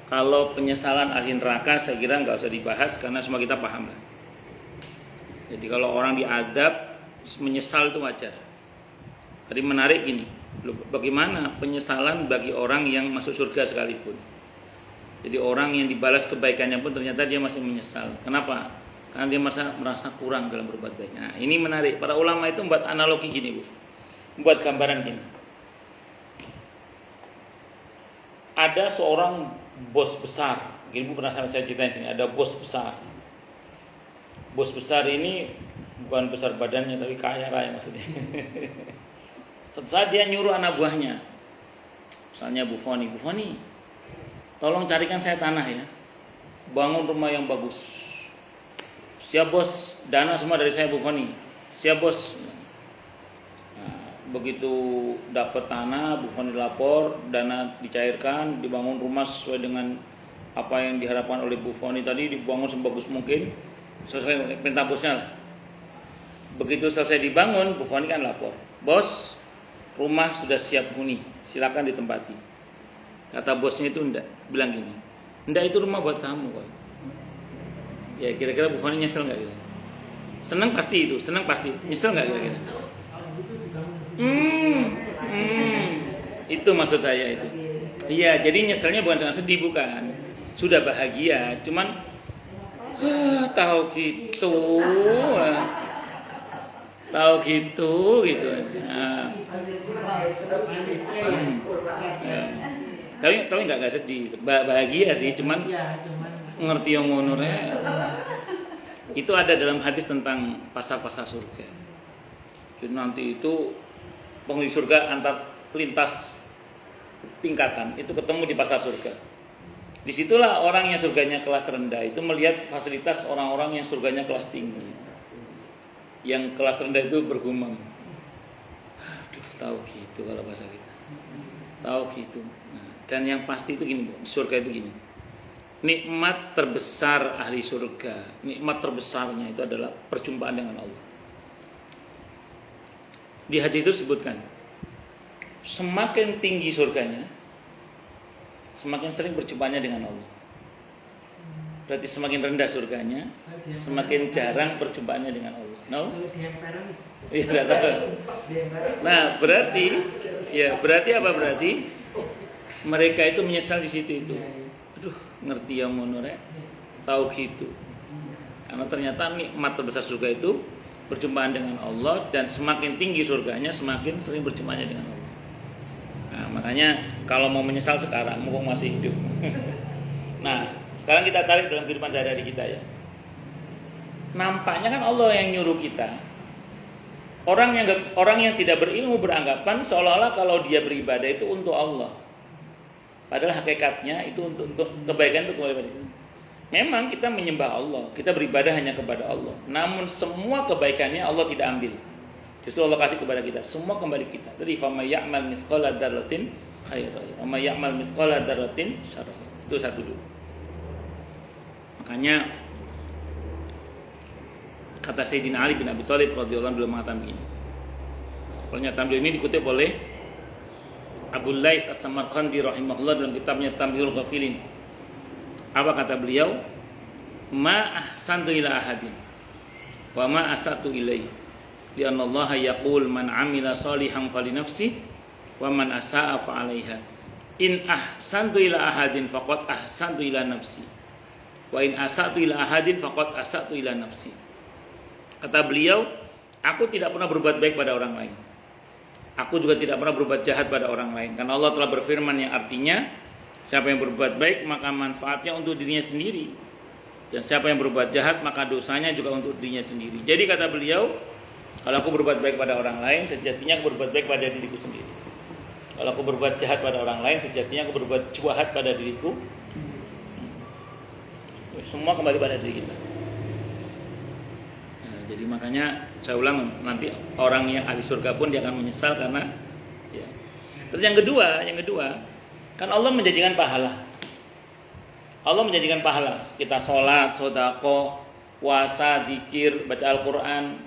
kalau penyesalan ahli neraka saya kira nggak usah dibahas karena semua kita paham lah. Jadi kalau orang diadab menyesal itu wajar. Tadi menarik gini, bagaimana penyesalan bagi orang yang masuk surga sekalipun. Jadi orang yang dibalas kebaikannya pun ternyata dia masih menyesal. Kenapa? Karena dia merasa kurang dalam berbuat baik. Nah, ini menarik. Para ulama itu membuat analogi gini, Bu. Membuat gambaran gini. Ada seorang bos besar. Ibu pernah saya ceritain sini, ada bos besar. Bos besar ini bukan besar badannya tapi kaya raya maksudnya. Suatu saat dia nyuruh anak buahnya, misalnya Bu Foni, tolong carikan saya tanah ya, bangun rumah yang bagus. Siap bos, dana semua dari saya Bu Foni. Siap bos. Nah, begitu dapat tanah, Bu Foni lapor, dana dicairkan, dibangun rumah sesuai dengan apa yang diharapkan oleh Bu Foni tadi, dibangun sebagus mungkin sesuai perintah bosnya lah. Begitu selesai dibangun, Bu Foni kan lapor, bos, rumah sudah siap huni, silakan ditempati. Kata bosnya itu enggak, bilang gini, enggak, itu rumah buat kamu kok. Ya kira-kira Bu Foni nyesel nggak? Senang pasti itu, nyesel nggak kira-kira? Itu maksud saya itu. Iya, jadi nyeselnya bukan sangat sedih, bukan. Sudah bahagia, cuman tahu gitu. Tahu gitu. Nah. Tapi nggak sedih, bahagia sih, cuman ngerti yang ngonornya. Itu ada dalam hadis tentang pasar-pasar surga. Jadi nanti itu penghuni surga antar lintas tingkatan itu ketemu di pasar surga. Disitulah orang yang surganya kelas rendah itu melihat fasilitas orang-orang yang surganya kelas tinggi. Yang kelas rendah itu bergumam, aduh, tahu gitu kalau bahasa kita, tahu gitu. Nah, dan yang pasti itu gini, di surga itu gini, nikmat terbesar ahli surga, nikmat terbesarnya itu adalah perjumpaan dengan Allah. Di hadis itu disebutkan, semakin tinggi surganya, semakin sering berjumpanya dengan Allah. Berarti semakin rendah surganya, semakin jarang perjumpaannya dengan Allah. No? Iya, tidak tahu. Nah, berarti apa? Berarti mereka itu menyesal di situ itu. Aduh, ngerti yang ngono rek. Tahu gitu. Karena ternyata nikmat terbesar surga itu perjumpaan dengan Allah, dan semakin tinggi surganya semakin sering berjumpanya dengan Allah. Nah, makanya kalau mau menyesal sekarang, mumpung masih hidup. Nah, sekarang kita tarik dalam kehidupan sehari-hari kita ya. Nampaknya kan Allah yang nyuruh kita. Orang yang tidak berilmu beranggapan seolah-olah kalau dia beribadah itu untuk Allah. Padahal hakikatnya itu untuk kebaikan, untuk kebaikan. Memang kita menyembah Allah, kita beribadah hanya kepada Allah. Namun semua kebaikannya Allah tidak ambil. Justru Allah kasih kepada kita, semua kembali kita. Tadi faman ya'mal mithqala dzarratin khairan wa may ya'mal mithqala dzarratin syarran. Itu satu dulu. Makanya kata Sayyidina Ali bin Abi Thalib radhiyallahu anhu beliau mengatakan begini. Pernyataan beliau ini dikutip oleh Abu Lais As-Samarqandi rahimahullah dalam kitabnya Tamhidul Ghafilin. Apa kata beliau? Ma ahsantu ila ahadin wa ma asatu ilaihi. Lianna Allah yaqul man amila salihan fali nafsi wa man asaa fa 'alaiha. In ahsantu ila ahadin faqad ahsantu ila nafsi. Wa in asatu ila ahadin faqad asatu ila nafsi. Kata beliau, aku tidak pernah berbuat baik pada orang lain. Aku juga tidak pernah berbuat jahat pada orang lain. Karena Allah telah berfirman yang artinya, siapa yang berbuat baik maka manfaatnya untuk dirinya sendiri. Dan siapa yang berbuat jahat maka dosanya juga untuk dirinya sendiri. Jadi kata beliau, kalau aku berbuat baik pada orang lain, sejatinya aku berbuat baik pada diriku sendiri. Kalau aku berbuat jahat pada orang lain, sejatinya aku berbuat jahat pada diriku. Semua kembali pada diri kita. Jadi makanya saya ulang, nanti orang yang ahli surga pun dia akan menyesal karena ya. Terus yang kedua kan Allah menjanjikan pahala. Allah menjanjikan pahala. Kita sholat, sedekah, puasa, zikir, baca Al-Quran,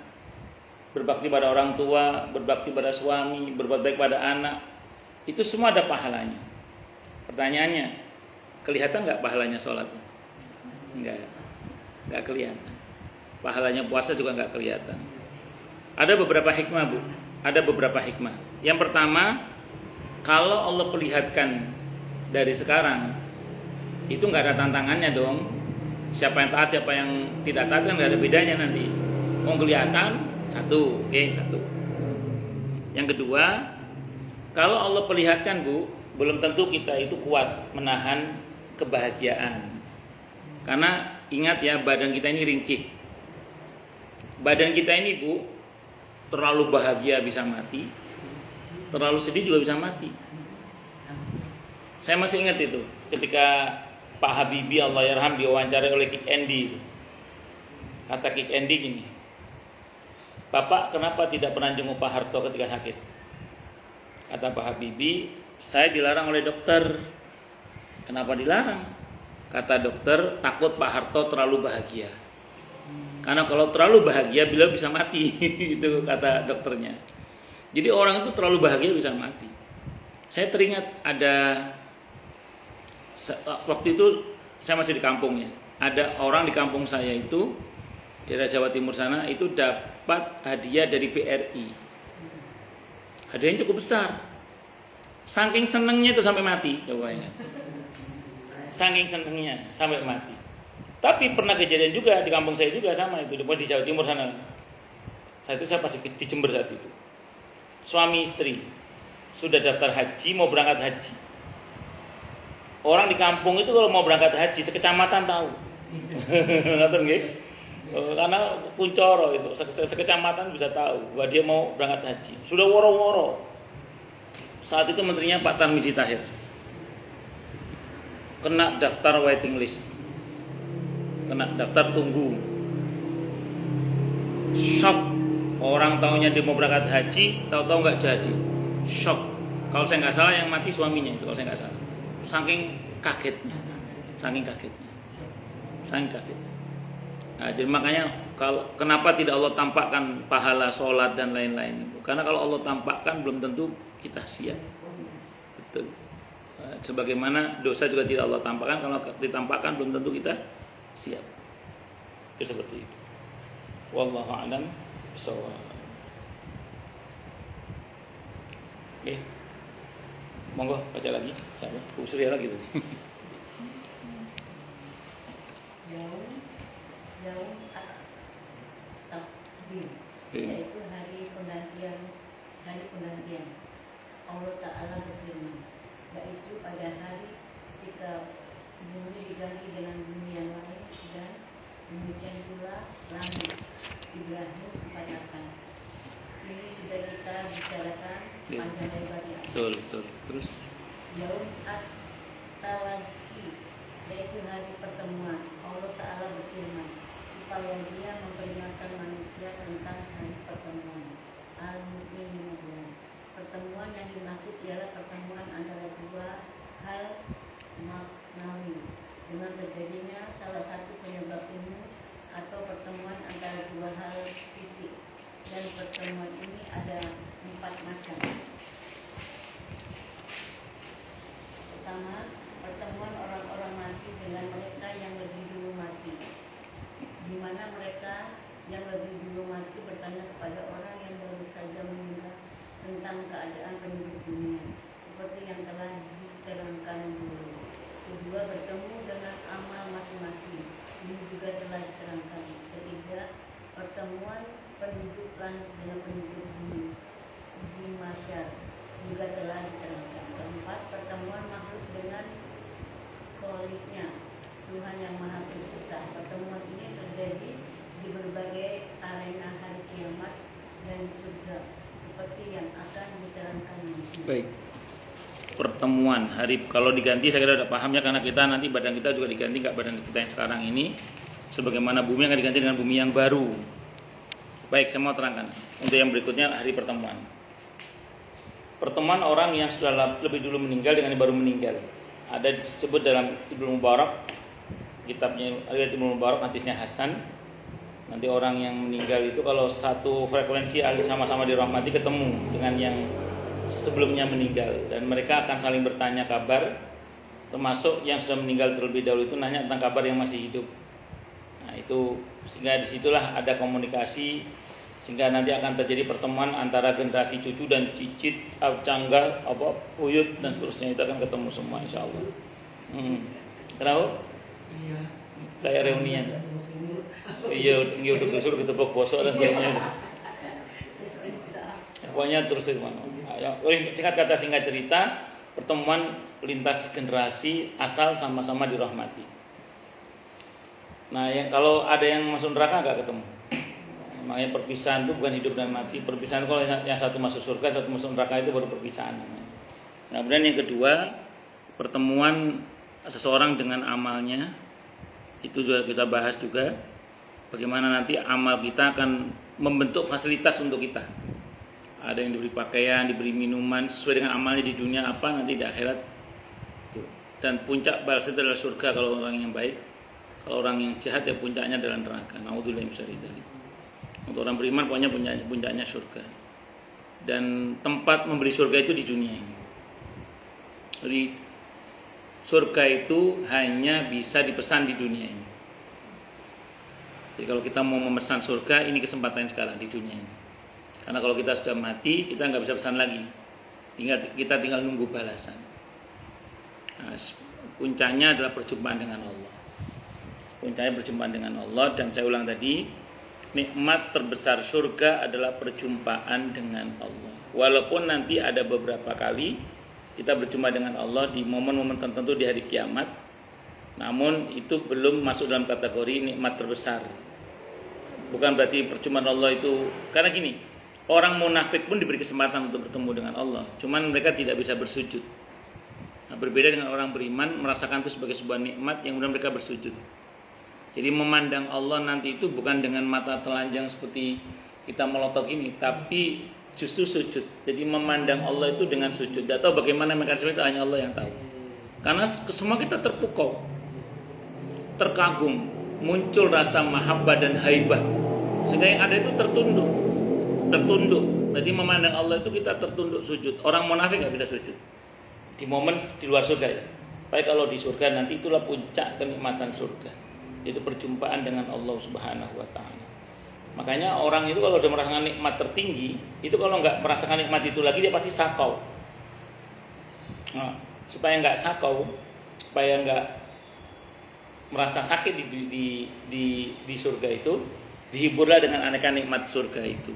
berbakti pada orang tua, berbakti pada suami, berbuat baik pada anak. Itu semua ada pahalanya. Pertanyaannya, kelihatan nggak pahalanya sholat? Nggak kelihatan. Pahalanya puasa juga nggak kelihatan. Ada beberapa hikmah, Bu. Ada beberapa hikmah. Yang pertama, kalau Allah perlihatkan dari sekarang, itu nggak ada tantangannya dong. Siapa yang taat, siapa yang tidak taat kan nggak ada bedanya nanti. Mau kelihatan satu, oke, satu. Yang kedua, kalau Allah perlihatkan, Bu, belum tentu kita itu kuat menahan kebahagiaan. Karena ingat ya, badan kita ini ringkih. Badan kita ini Bu, terlalu bahagia bisa mati, terlalu sedih juga bisa mati. Saya masih ingat itu ketika Pak Habibie Allahyarham diwawancarai oleh Kick Andy. Kata Kick Andy gini, "Bapak kenapa tidak pernah jenguk Pak Harto ketika sakit?" Kata Pak Habibie, "Saya dilarang oleh dokter." Kenapa dilarang? Kata dokter, takut Pak Harto terlalu bahagia. Karena kalau terlalu bahagia beliau bisa mati. Itu kata dokternya. Jadi orang itu terlalu bahagia bisa mati. Saya teringat ada waktu itu saya masih di kampung ya. Ada orang di kampung saya itu daerah Jawa Timur sana itu dapat hadiah dari BRI. Hadiahnya cukup besar. Saking senengnya itu sampai mati, coba ingat. Saking senengnya sampai mati. Tapi pernah kejadian juga di kampung saya juga sama itu di Jawa Timur sana. Saya pasti di Jember saat itu. Suami istri sudah daftar haji, mau berangkat haji. Orang di kampung itu kalau mau berangkat haji sekecamatan tahu. Ngerti guys? Karena kuncoro itu sekecamatan bisa tahu bahwa dia mau berangkat haji. Sudah woro-woro. Saat itu menterinya Pak Tarmizi Tahir. Kena daftar waiting list. Kena daftar tunggu. Shock. Orang taunya dia mau berangkat haji, tahu-tahu nggak jadi. Shock. Kalau saya nggak salah yang mati suaminya itu, kalau saya nggak salah. Saking kagetnya. Nah, jadi makanya kenapa tidak Allah tampakkan pahala sholat dan lain-lain itu? Karena kalau Allah tampakkan belum tentu kita siap. Betul. Sebagaimana dosa juga tidak Allah tampakkan, kalau ditampakkan belum tentu kita siap. Itu seperti itu. Wallahu a'lam bishawab. Oke. Monggo baca lagi. Siapa? Bu Surya lagi tadi. Yaum at-Takdir, yaitu hari penggantian. Allah Ta'ala berfirman, yaitu pada hari ketika bumi diganti dengan bumi yang lain, dan demikian pula langit. Ibrahim 4:8. Ini sudah kita bicarakan panjang lebarnya. Betul. Terus Yaum at-Talaqi, yaitu hari pertemuan. Allah Ta'ala berfirman supaya dia memperingatkan manusia tentang hari pertemuan. Al-Mu'min 15. Pertemuan yang dimaksud ialah pertemuan antara dua hal maknawi dengan terjadinya salah satu penyebab umum, atau pertemuan antara dua hal fisik. Dan pertemuan ini ada 4 macam. Pertama, pertemuan orang-orang mati dengan mereka yang lebih dulu mati, di mana mereka yang lebih dulu mati bertanya kepada orang yang baru saja meninggal tentang keadaan penduduk dunia, seperti yang telah diterangkan dulu. Kedua, bertemu dengan amal masing-masing, ini juga telah diterangkan. Ketiga, pertemuan penduduk langit dengan penduduk bumi di masyar, juga telah diterangkan. Keempat, pertemuan makhluk dengan Kholiknya, Tuhan yang Maha Pencipta. Pertemuan ini terjadi di berbagai arena hari kiamat dan surga, seperti yang akan diterangkan nanti. baik. Pertemuan hari, kalau diganti saya kira udah paham ya, karena kita nanti badan kita juga diganti, nggak badan kita yang sekarang ini, sebagaimana bumi akan diganti dengan bumi yang baru. Baik, saya mau terangkan untuk yang berikutnya hari pertemuan. Pertemuan orang yang sudah lebih dulu meninggal dengan yang baru meninggal. Ada disebut dalam Ibnu Mubarak, kitabnya Ibnu Mubarak, hadisnya Hasan. Nanti orang yang meninggal itu kalau satu frekuensi sama-sama dirahmati ketemu dengan yang sebelumnya meninggal, dan mereka akan saling bertanya kabar, termasuk yang sudah meninggal terlebih dahulu itu nanya tentang kabar yang masih hidup. Nah itu, sehingga disitulah ada komunikasi, sehingga nanti akan terjadi pertemuan antara generasi cucu dan cicit, canggah, uyut dan seterusnya, itu akan ketemu semua insya Allah. Kenapa? Iya. Kayak reunian. Iya, udah besok kita bosok dan seterusnya. Pokoknya terus singkat kata singkat cerita, pertemuan lintas generasi asal sama-sama dirahmati. Nah, yang kalau ada yang masuk neraka nggak ketemu. Makanya perpisahan itu bukan hidup dan mati. Perpisahan kalau yang satu masuk surga, satu masuk neraka itu baru perpisahan namanya. Nah, kemudian yang kedua, pertemuan seseorang dengan amalnya itu juga kita bahas juga. Bagaimana nanti amal kita akan membentuk fasilitas untuk kita. Ada yang diberi pakaian, diberi minuman sesuai dengan amalnya di dunia apa nanti di akhirat. Dan puncak balas itu adalah surga kalau orang yang baik. Kalau orang yang jahat ya puncaknya adalah neraka. Naudzubillah min syarri dzalik. Untuk orang beriman pokoknya puncaknya surga. Dan tempat membeli surga itu di dunia ini. Jadi surga itu hanya bisa dipesan di dunia ini. Jadi kalau kita mau memesan surga, ini kesempatan sekarang di dunia ini. Karena kalau kita sudah mati, kita nggak bisa pesan lagi. Kita tinggal nunggu balasan. Nah, puncaknya adalah perjumpaan dengan Allah. Puncaknya perjumpaan dengan Allah. Dan saya ulang tadi, nikmat terbesar surga adalah perjumpaan dengan Allah. Walaupun nanti ada beberapa kali kita berjumpa dengan Allah di momen-momen tertentu di hari kiamat, namun itu belum masuk dalam kategori nikmat terbesar. Bukan berarti perjumpaan Allah itu, karena gini, orang munafik pun diberi kesempatan untuk bertemu dengan Allah, cuman mereka tidak bisa bersujud. Nah, berbeda dengan orang beriman, merasakan itu sebagai sebuah nikmat yang kemudian mereka bersujud. Jadi memandang Allah nanti itu bukan dengan mata telanjang seperti kita melotot gini, tapi justru sujud. Jadi memandang Allah itu dengan sujud. Tidak tahu bagaimana mekanisme itu, hanya Allah yang tahu. Karena semua kita terpukau, terkagum, muncul rasa mahabbah dan haibah. Sehingga yang ada itu tertunduk. Jadi memandang Allah itu kita tertunduk sujud. Orang munafik nggak bisa sujud di momen di luar surga ya. Tapi kalau di surga nanti itulah puncak kenikmatan surga. Itu perjumpaan dengan Allah Subhanahu wa taala. Makanya orang itu kalau sudah merasakan nikmat tertinggi, itu kalau nggak merasakan nikmat itu lagi dia pasti sakau. Nah, supaya nggak sakau, supaya nggak merasa sakit di surga itu, dihiburlah dengan aneka nikmat surga itu.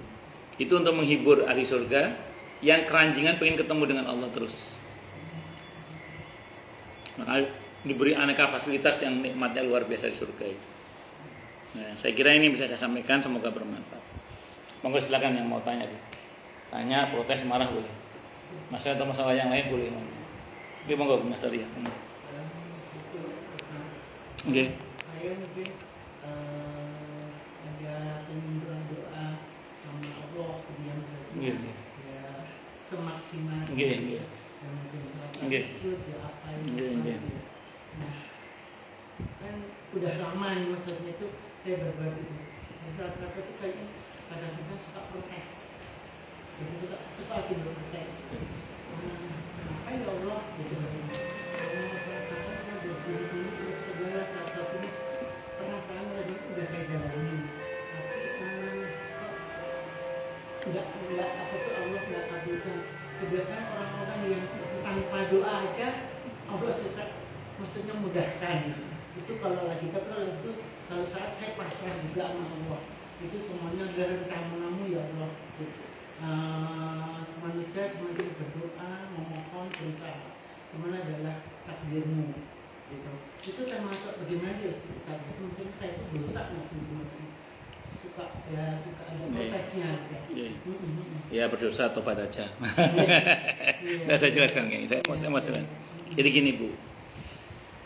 Itu untuk menghibur ahli surga yang keranjingan pengen ketemu dengan Allah terus. Maka diberi aneka fasilitas yang nikmatnya luar biasa di surga itu. Nah, saya kira ini bisa saya sampaikan, semoga bermanfaat. Monggo silakan yang mau tanya. Tanya, protes, marah boleh. Masalah atau masalah yang lain boleh. Oke, monggo Mas Arya. Oke. Saya mungkin ada doa sama Allah diam saja. Iya. Ya semaksimal. Iya. Oke. Apa yang nah, kan udah lama nih maksudnya itu saya berbagi itu. Masyarakat itu kayaknya kadang-kadang suka protes. Jadi suka protes. Kenapa ya Allah gitu maksudnya. Perasaan saya begini terus segala sesuatu ini perasaan lagi udah saya jalani. Tapi enggak apa tuh Allah enggak kabulkan. Sedangkan orang-orang yang tanpa doa aja Allah suka maksudnya mudahkan. Itu kalau lagi itu kalau saat saya pasrah juga sama Allah, itu semuanya dari rencanamu ya Allah. Manusia cuma berdoa, memohon, berusaha, semuanya adalah takdirmu. Gitu. Itu termasuk bagaimana ya? Maksudnya saya itu dosa maksudnya suka ada protesnya. Ya berdosa tobat aja. Nah, saya jelaskan ini. Saya mau jelaskan. Jadi gini Bu.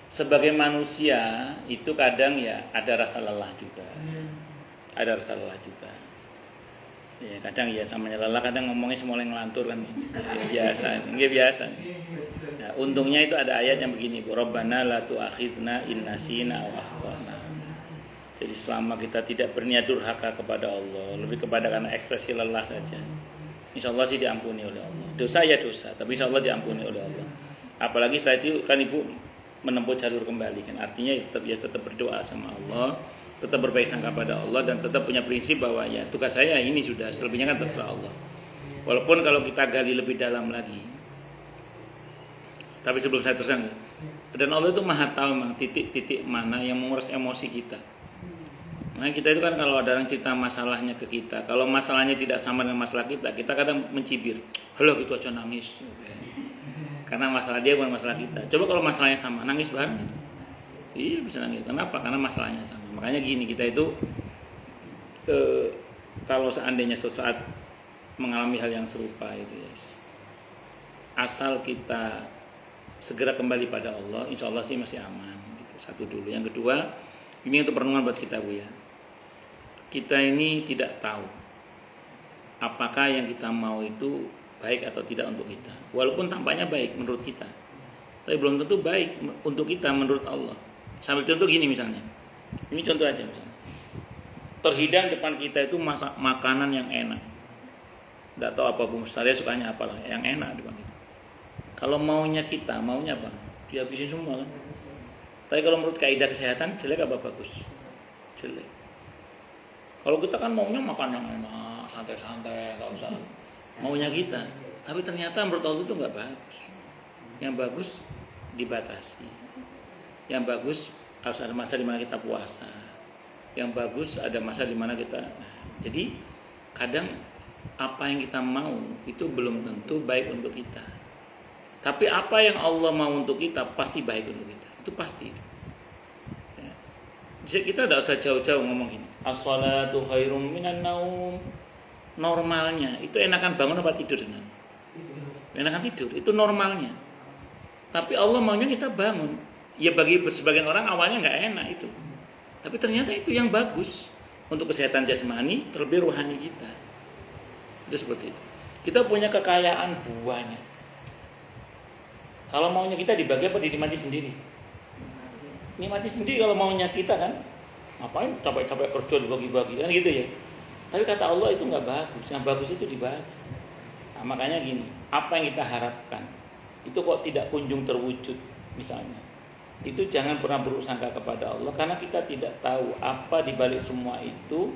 Sebagai manusia itu kadang ya ada rasa lelah juga. Ada rasa lelah juga. Ya kadang ya samanya lelah, kadang ngomongnya semua yang ngelantur kan. Ya, biasa. Nah, untungnya itu ada ayat yang begini, Bu. Rabbana la tu'akhidna in nasina aw akhtana. Jadi selama kita tidak berniat durhaka kepada Allah, lebih kepada karena ekspresi lelah saja, insya Allah sih diampuni oleh Allah. Dosa ya dosa, tapi insya Allah diampuni oleh Allah. Apalagi setelah itu kan Ibu menempuh jalur kembali kan, artinya tetap berdoa sama Allah, tetap berbaik sangka pada Allah, dan tetap punya prinsip bahwa ya tugas saya ini sudah, selebihnya kan terserah Allah. Walaupun kalau kita gali lebih dalam lagi, tapi sebelum saya teruskan, dan Allah itu maha tahu memang titik-titik mana yang menguras emosi kita. Nah kita itu kan kalau ada orang cerita masalahnya ke kita, kalau masalahnya tidak sama dengan masalah kita kadang mencibir, halo gitu aja nangis. Karena masalah dia bukan masalah kita. Coba kalau masalahnya sama, nangis bareng. Iya bisa nangis. Kenapa? Karena masalahnya sama. Makanya gini, kita itu kalau seandainya suatu saat mengalami hal yang serupa itu ya, asal kita segera kembali pada Allah, insya Allah sih masih aman. Gitu. Satu dulu. Yang kedua, ini untuk perenungan buat kita, Bu ya. Kita ini tidak tahu apakah yang kita mau itu baik atau tidak untuk kita. Walaupun tampaknya baik menurut kita, tapi belum tentu baik untuk kita menurut Allah. Sambil contoh gini misalnya. Ini contoh aja misalnya. Terhidang depan kita itu makanan yang enak. Tidak tahu apa Bu Mustari sukanya apalah yang enak depan kita. Kalau maunya kita, maunya apa? Dihabisin semua kan. Tapi kalau menurut kaidah kesehatan jelek apa bagus? Jelek. Kalau kita kan maunya makan yang enak, santai-santai, nggak usah. Maunya kita. Tapi ternyata menurut Allah itu nggak bagus. Yang bagus dibatasi. Yang bagus harus ada masa di mana kita puasa. Yang bagus ada masa di mana kita. Jadi kadang apa yang kita mau itu belum tentu baik untuk kita. Tapi apa yang Allah mau untuk kita pasti baik untuk kita. Itu pasti. Ya. Jadi kita tidak usah jauh-jauh ngomong gini. As-salatu khairum minan naum. Normalnya itu enakan bangun apa tidur? Enakan tidur. Itu normalnya. Tapi Allah maunya kita bangun. Ya bagi sebagian orang awalnya nggak enak itu. Tapi ternyata itu yang bagus untuk kesehatan jasmani terlebih rohani kita. Itu seperti itu. Kita punya kekayaan buahnya. Kalau maunya kita dibagi apa dinikmati sendiri? Nikmati sendiri kalau maunya kita kan. Ngapain capek-capek kerja dibagi-bagi kan gitu ya. Tapi kata Allah itu nggak bagus. Yang bagus itu dibagi. Nah, makanya gini, apa yang kita harapkan itu kok tidak kunjung terwujud misalnya. Itu jangan pernah berusaha kepada Allah karena kita tidak tahu apa dibalik semua itu.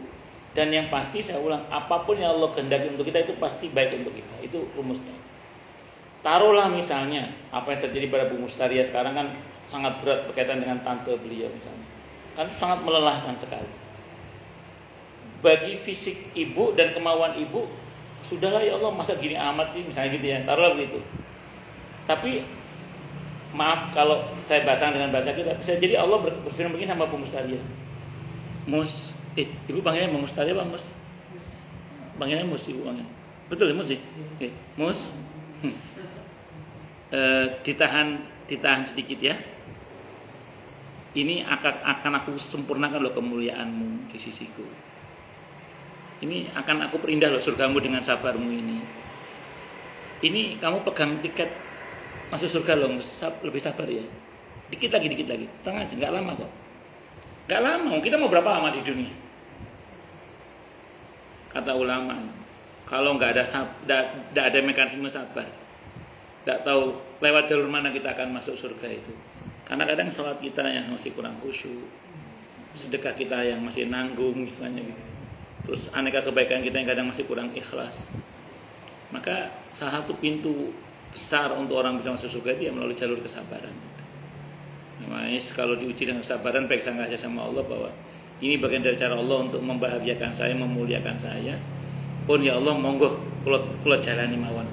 Dan yang pasti saya ulang, apapun yang Allah kehendaki untuk kita itu pasti baik untuk kita. Itu rumusnya. Taruhlah misalnya apa yang terjadi pada Bu Mustaria sekarang kan sangat berat berkaitan dengan tante beliau misalnya. Kan sangat melelahkan sekali. Bagi fisik ibu dan kemauan ibu, sudahlah ya Allah masa gini amat sih misalnya gitu ya. Taruhlah begitu. Tapi maaf kalau saya bahaskan dengan bahasa kita, bisa jadi Allah berfirman begini sama Bu Mustaria. Ibu panggilnya Bu Mustaria apa Mus? Panggilnya Mus, ibu panggilnya. Betul ya Mus sih? Mus. Ditahan sedikit ya. Ini akan aku sempurnakan loh kemuliaanmu di sisiku. Ini akan aku perindah loh surgamu dengan sabarmu ini. Ini kamu pegang tiket masuk surga loh, lebih sabar ya. Dikit lagi. Tenang aja, nggak lama kok. Nggak lama, kita mau berapa lama di dunia? Kata ulama, kalau nggak ada mekanisme sabar, nggak tahu lewat jalur mana kita akan masuk surga itu. Karena kadang sholat kita yang masih kurang khusyuk, sedekah kita yang masih nanggung misalnya gitu. Terus aneka kebaikan kita yang kadang masih kurang ikhlas. Maka salah satu pintu besar untuk orang bisa masuk surga itu ya melalui jalur kesabaran. Namanya kalau diuji dengan kesabaran, baik sangka aja sama Allah bahwa ini bagian dari cara Allah untuk membahagiakan saya, memuliakan saya. Pun ya Allah monggo kula jalani mawon.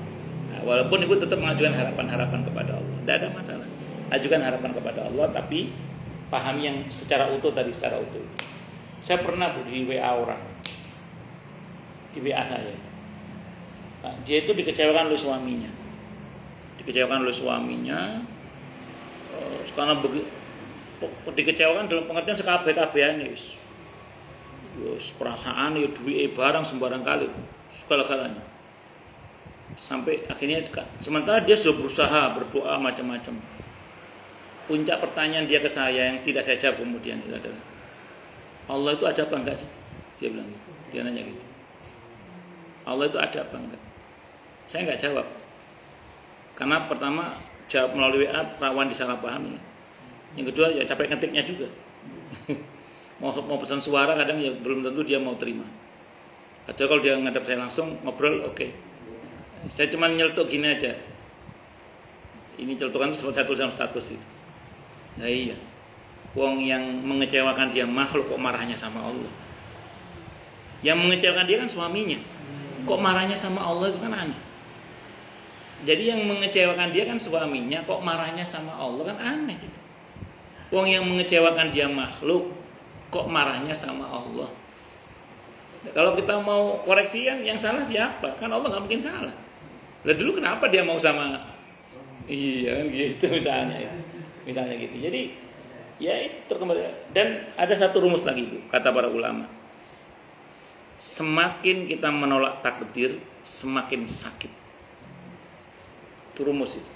Nah, walaupun ibu tetap mengajukan harapan-harapan kepada Allah, tidak ada masalah. Ajukan harapan kepada Allah, tapi pahami yang secara utuh tadi, secara utuh. Saya pernah di WA orang, di WA saya. Nah, dia itu dikecewakan oleh suaminya. Karena dikecewakan dalam pengertian sekabeh-kabehan perasaan ya duit barang sembarang kali segala-galanya. Sampai akhirnya sementara dia sudah berusaha berdoa macam-macam. Puncak pertanyaan dia ke saya yang tidak saya jawab kemudian itu adalah, Allah itu ada apa enggak sih? Dia bilang gitu. Dia nanya gitu. Allah itu ada apa enggak? Saya enggak jawab. Karena pertama jawab melalui WA rawan disalahpahami. Yang kedua ya capek ngetiknya juga. mau pesan suara kadang ya belum tentu dia mau terima. Padahal kalau dia ngadap saya langsung ngobrol oke. Saya cuma nyeletuk gini aja. Ini celetukan itu seperti saya tulis dalam status itu. Nah iya, wong yang mengecewakan dia makhluk kok marahnya sama Allah. Yang mengecewakan dia kan suaminya. Kok marahnya sama Allah itu kan aneh. Jadi yang mengecewakan dia kan suaminya, kok marahnya sama Allah, kan aneh gitu. Wong yang mengecewakan dia makhluk, kok marahnya sama Allah. Kalau kita mau koreksi yang salah siapa? Kan Allah nggak mungkin salah. Lah dulu kenapa dia mau sama? Iya gitu misalnya ya. Misalnya gitu. Jadi ya itu kembali. Dan ada satu rumus lagi Bu, kata para ulama. Semakin kita menolak takdir, semakin sakit. Itu rumus itu.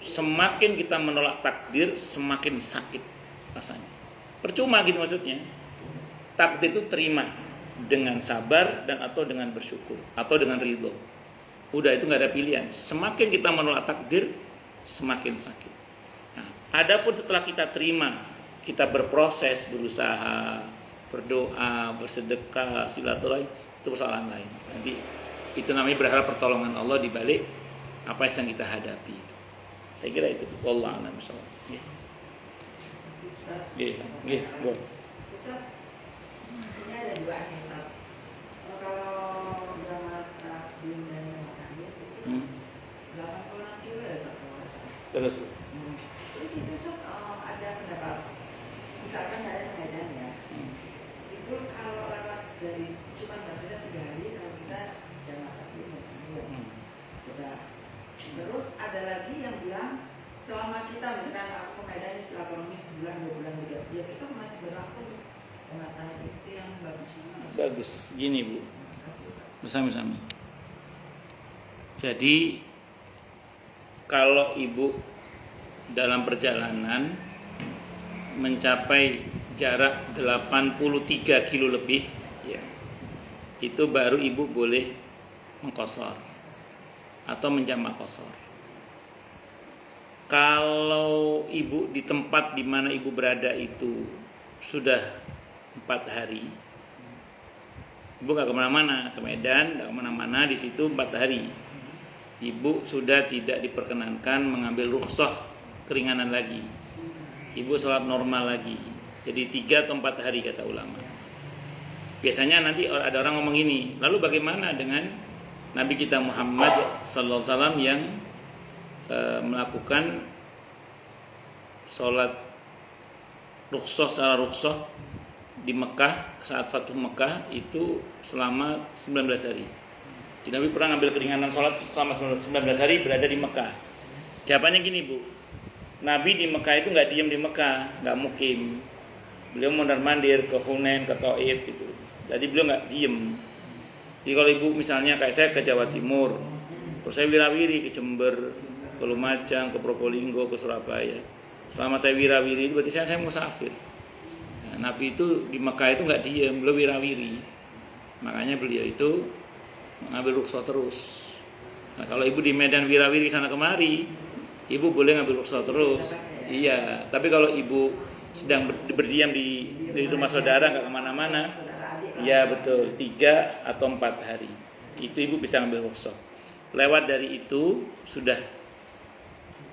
Semakin kita menolak takdir, semakin sakit rasanya. Percuma gitu maksudnya. Takdir itu terima dengan sabar dan atau dengan bersyukur atau dengan ridho. Udah itu nggak ada pilihan. Semakin kita menolak takdir, semakin sakit. Nah, adapun setelah kita terima, kita berproses, berusaha, berdoa, bersedekah, silaturahim, itu persoalan lain. Nanti itu namanya berharap pertolongan Allah di balik apa yang kita hadapi. Saya kira itu. Wallahu a'lam bishawab. Nggih. Nggih, boleh. Ustaz, ini ada dua nih Ustaz. Kalau jamaah takdim dan jamaah tahiyat itu 80 kilo ya Ustaz kalau nggak salah. Terus. Terus itu Ustaz ada pendapat. Misalkan saya di Medan ya, itu kalau lewat dari cuma batasnya 3 hari kalau kita jamaah takdim dan tahiyat. Sudah. Terus ada lagi yang bilang selama kita misalkan aku ke Medan silaturahmi sebulan, 2 bulan, 3 bulan, kita masih berlaku pengetahuan itu yang bagus. Bagus. Gini Bu. Bersama-sama. Jadi kalau ibu dalam perjalanan mencapai jarak 83 kilo lebih, ya, itu baru ibu boleh mengqashar atau menjamak qashar. Kalau ibu di tempat di mana ibu berada itu sudah 4 hari, ibu nggak kemana-mana, ke Medan nggak kemana-mana, di situ 4 hari, ibu sudah tidak diperkenankan mengambil rukhsah keringanan lagi. Ibu sholat normal lagi. Jadi 3 atau 4 hari kata ulama. Biasanya nanti ada orang ngomong ini, lalu bagaimana dengan Nabi kita Muhammad sallallahu alaihi wasallam yang melakukan sholat rukhsah secara rukhsah di Mekah saat Fathu Mekah itu selama 19 hari. Jadi Nabi pernah ngambil keringanan sholat selama 19 hari berada di Mekah. Jawabannya gini Bu, Nabi di Mekah itu nggak diam di Mekah, nggak mukim. Beliau mondar-mandir ke Hunain, ke Taif gitu. Jadi beliau nggak diem. Jadi kalau ibu misalnya kayak saya ke Jawa Timur, terus saya wirawiri ke Jember, ke Lumajang, ke Probolinggo, ke Surabaya. Selama saya wirawiri itu berarti saya musafir. Nah, Nabi itu di Mekah itu nggak diem, beliau wirawiri. Makanya beliau itu mengambil rukhsah terus. Nah kalau ibu di Medan wirawiri sana kemari, ibu boleh ngambil rukhsah terus. Iya, tapi kalau ibu sedang berdiam di rumah saudara nggak kemana-mana, ya betul 3 atau 4 hari itu ibu bisa ngambil rukhsah. Lewat dari itu sudah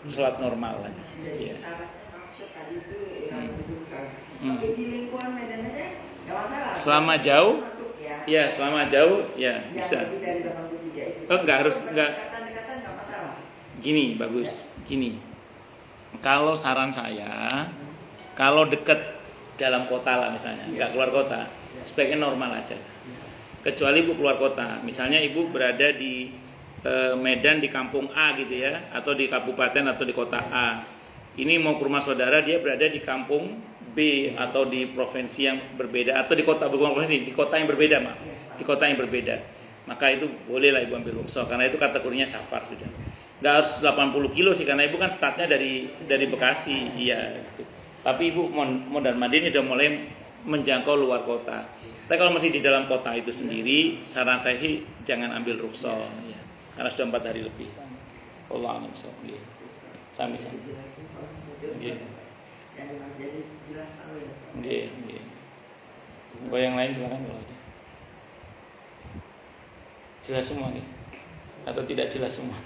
sholat normal lagi. Ya. Tapi di lingkungan Medan aja nggak masalah. Selama jauh, masuk, ya selama jauh ya bisa. Dari 83 itu. Oh nggak harus nggak. Dekatan nggak masalah. Gini bagus, gini. Kalau saran saya, kalau dekat dalam kota lah misalnya, nggak keluar kota, sebaiknya normal aja. Kecuali ibu keluar kota, misalnya ibu berada di Medan di kampung A gitu ya, atau di kabupaten atau di kota A. Ini mau ke rumah saudara, dia berada di kampung B atau di provinsi yang berbeda atau di kota di kota yang berbeda, Mak. Di kota yang berbeda. Maka itu bolehlah ibu ambil rukhsah karena itu kategorinya safar sudah. Nggak harus 80 kilo sih karena ibu kan startnya dari Bekasi, iya. Gitu. Tapi ibu mondar-mandir udah mulai menjangkau luar kota. Tapi kalau masih di dalam kota itu sendiri, saran saya sih jangan ambil rukhsah, ya. Karena sudah 4 hari lebih. Allah a'lam bishawab. Sami-sami. Nggih. Jadi jelas tahu ya. Nggih, nggih. Coba yang lain silakan kalau ada. Jelas semua nggih? Atau tidak jelas semua?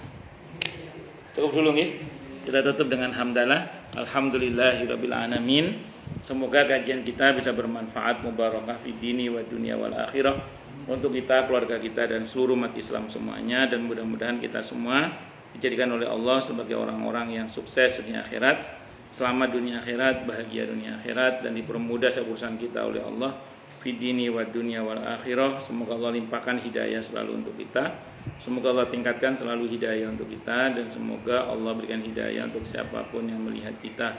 Cukup dulu nggih. Kita tutup dengan hamdalah. Alhamdulillahirabbil alamin. Semoga kajian kita bisa bermanfaat, mubarakah fi dini wa dunya wal akhirah untuk kita, keluarga kita dan seluruh umat Islam semuanya, dan mudah-mudahan kita semua dijadikan oleh Allah sebagai orang-orang yang sukses dunia akhirat, selamat dunia akhirat, bahagia dunia akhirat, dan dipermudah urusan kita oleh Allah fid dini wad dunya wal akhirah. Semoga Allah limpahkan hidayah selalu untuk kita, semoga Allah tingkatkan selalu hidayah untuk kita, dan semoga Allah berikan hidayah untuk siapapun yang melihat kita.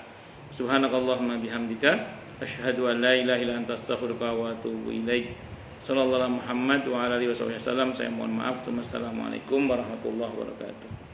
Subhanakallahumma bihamdika asyhadu an la ilaha illa anta astaghfiruka wa atubu ilaik. Sallallahu Muhammad wa ala alihi wasallam. Saya mohon maaf. Wassalamualaikum warahmatullahi wabarakatuh.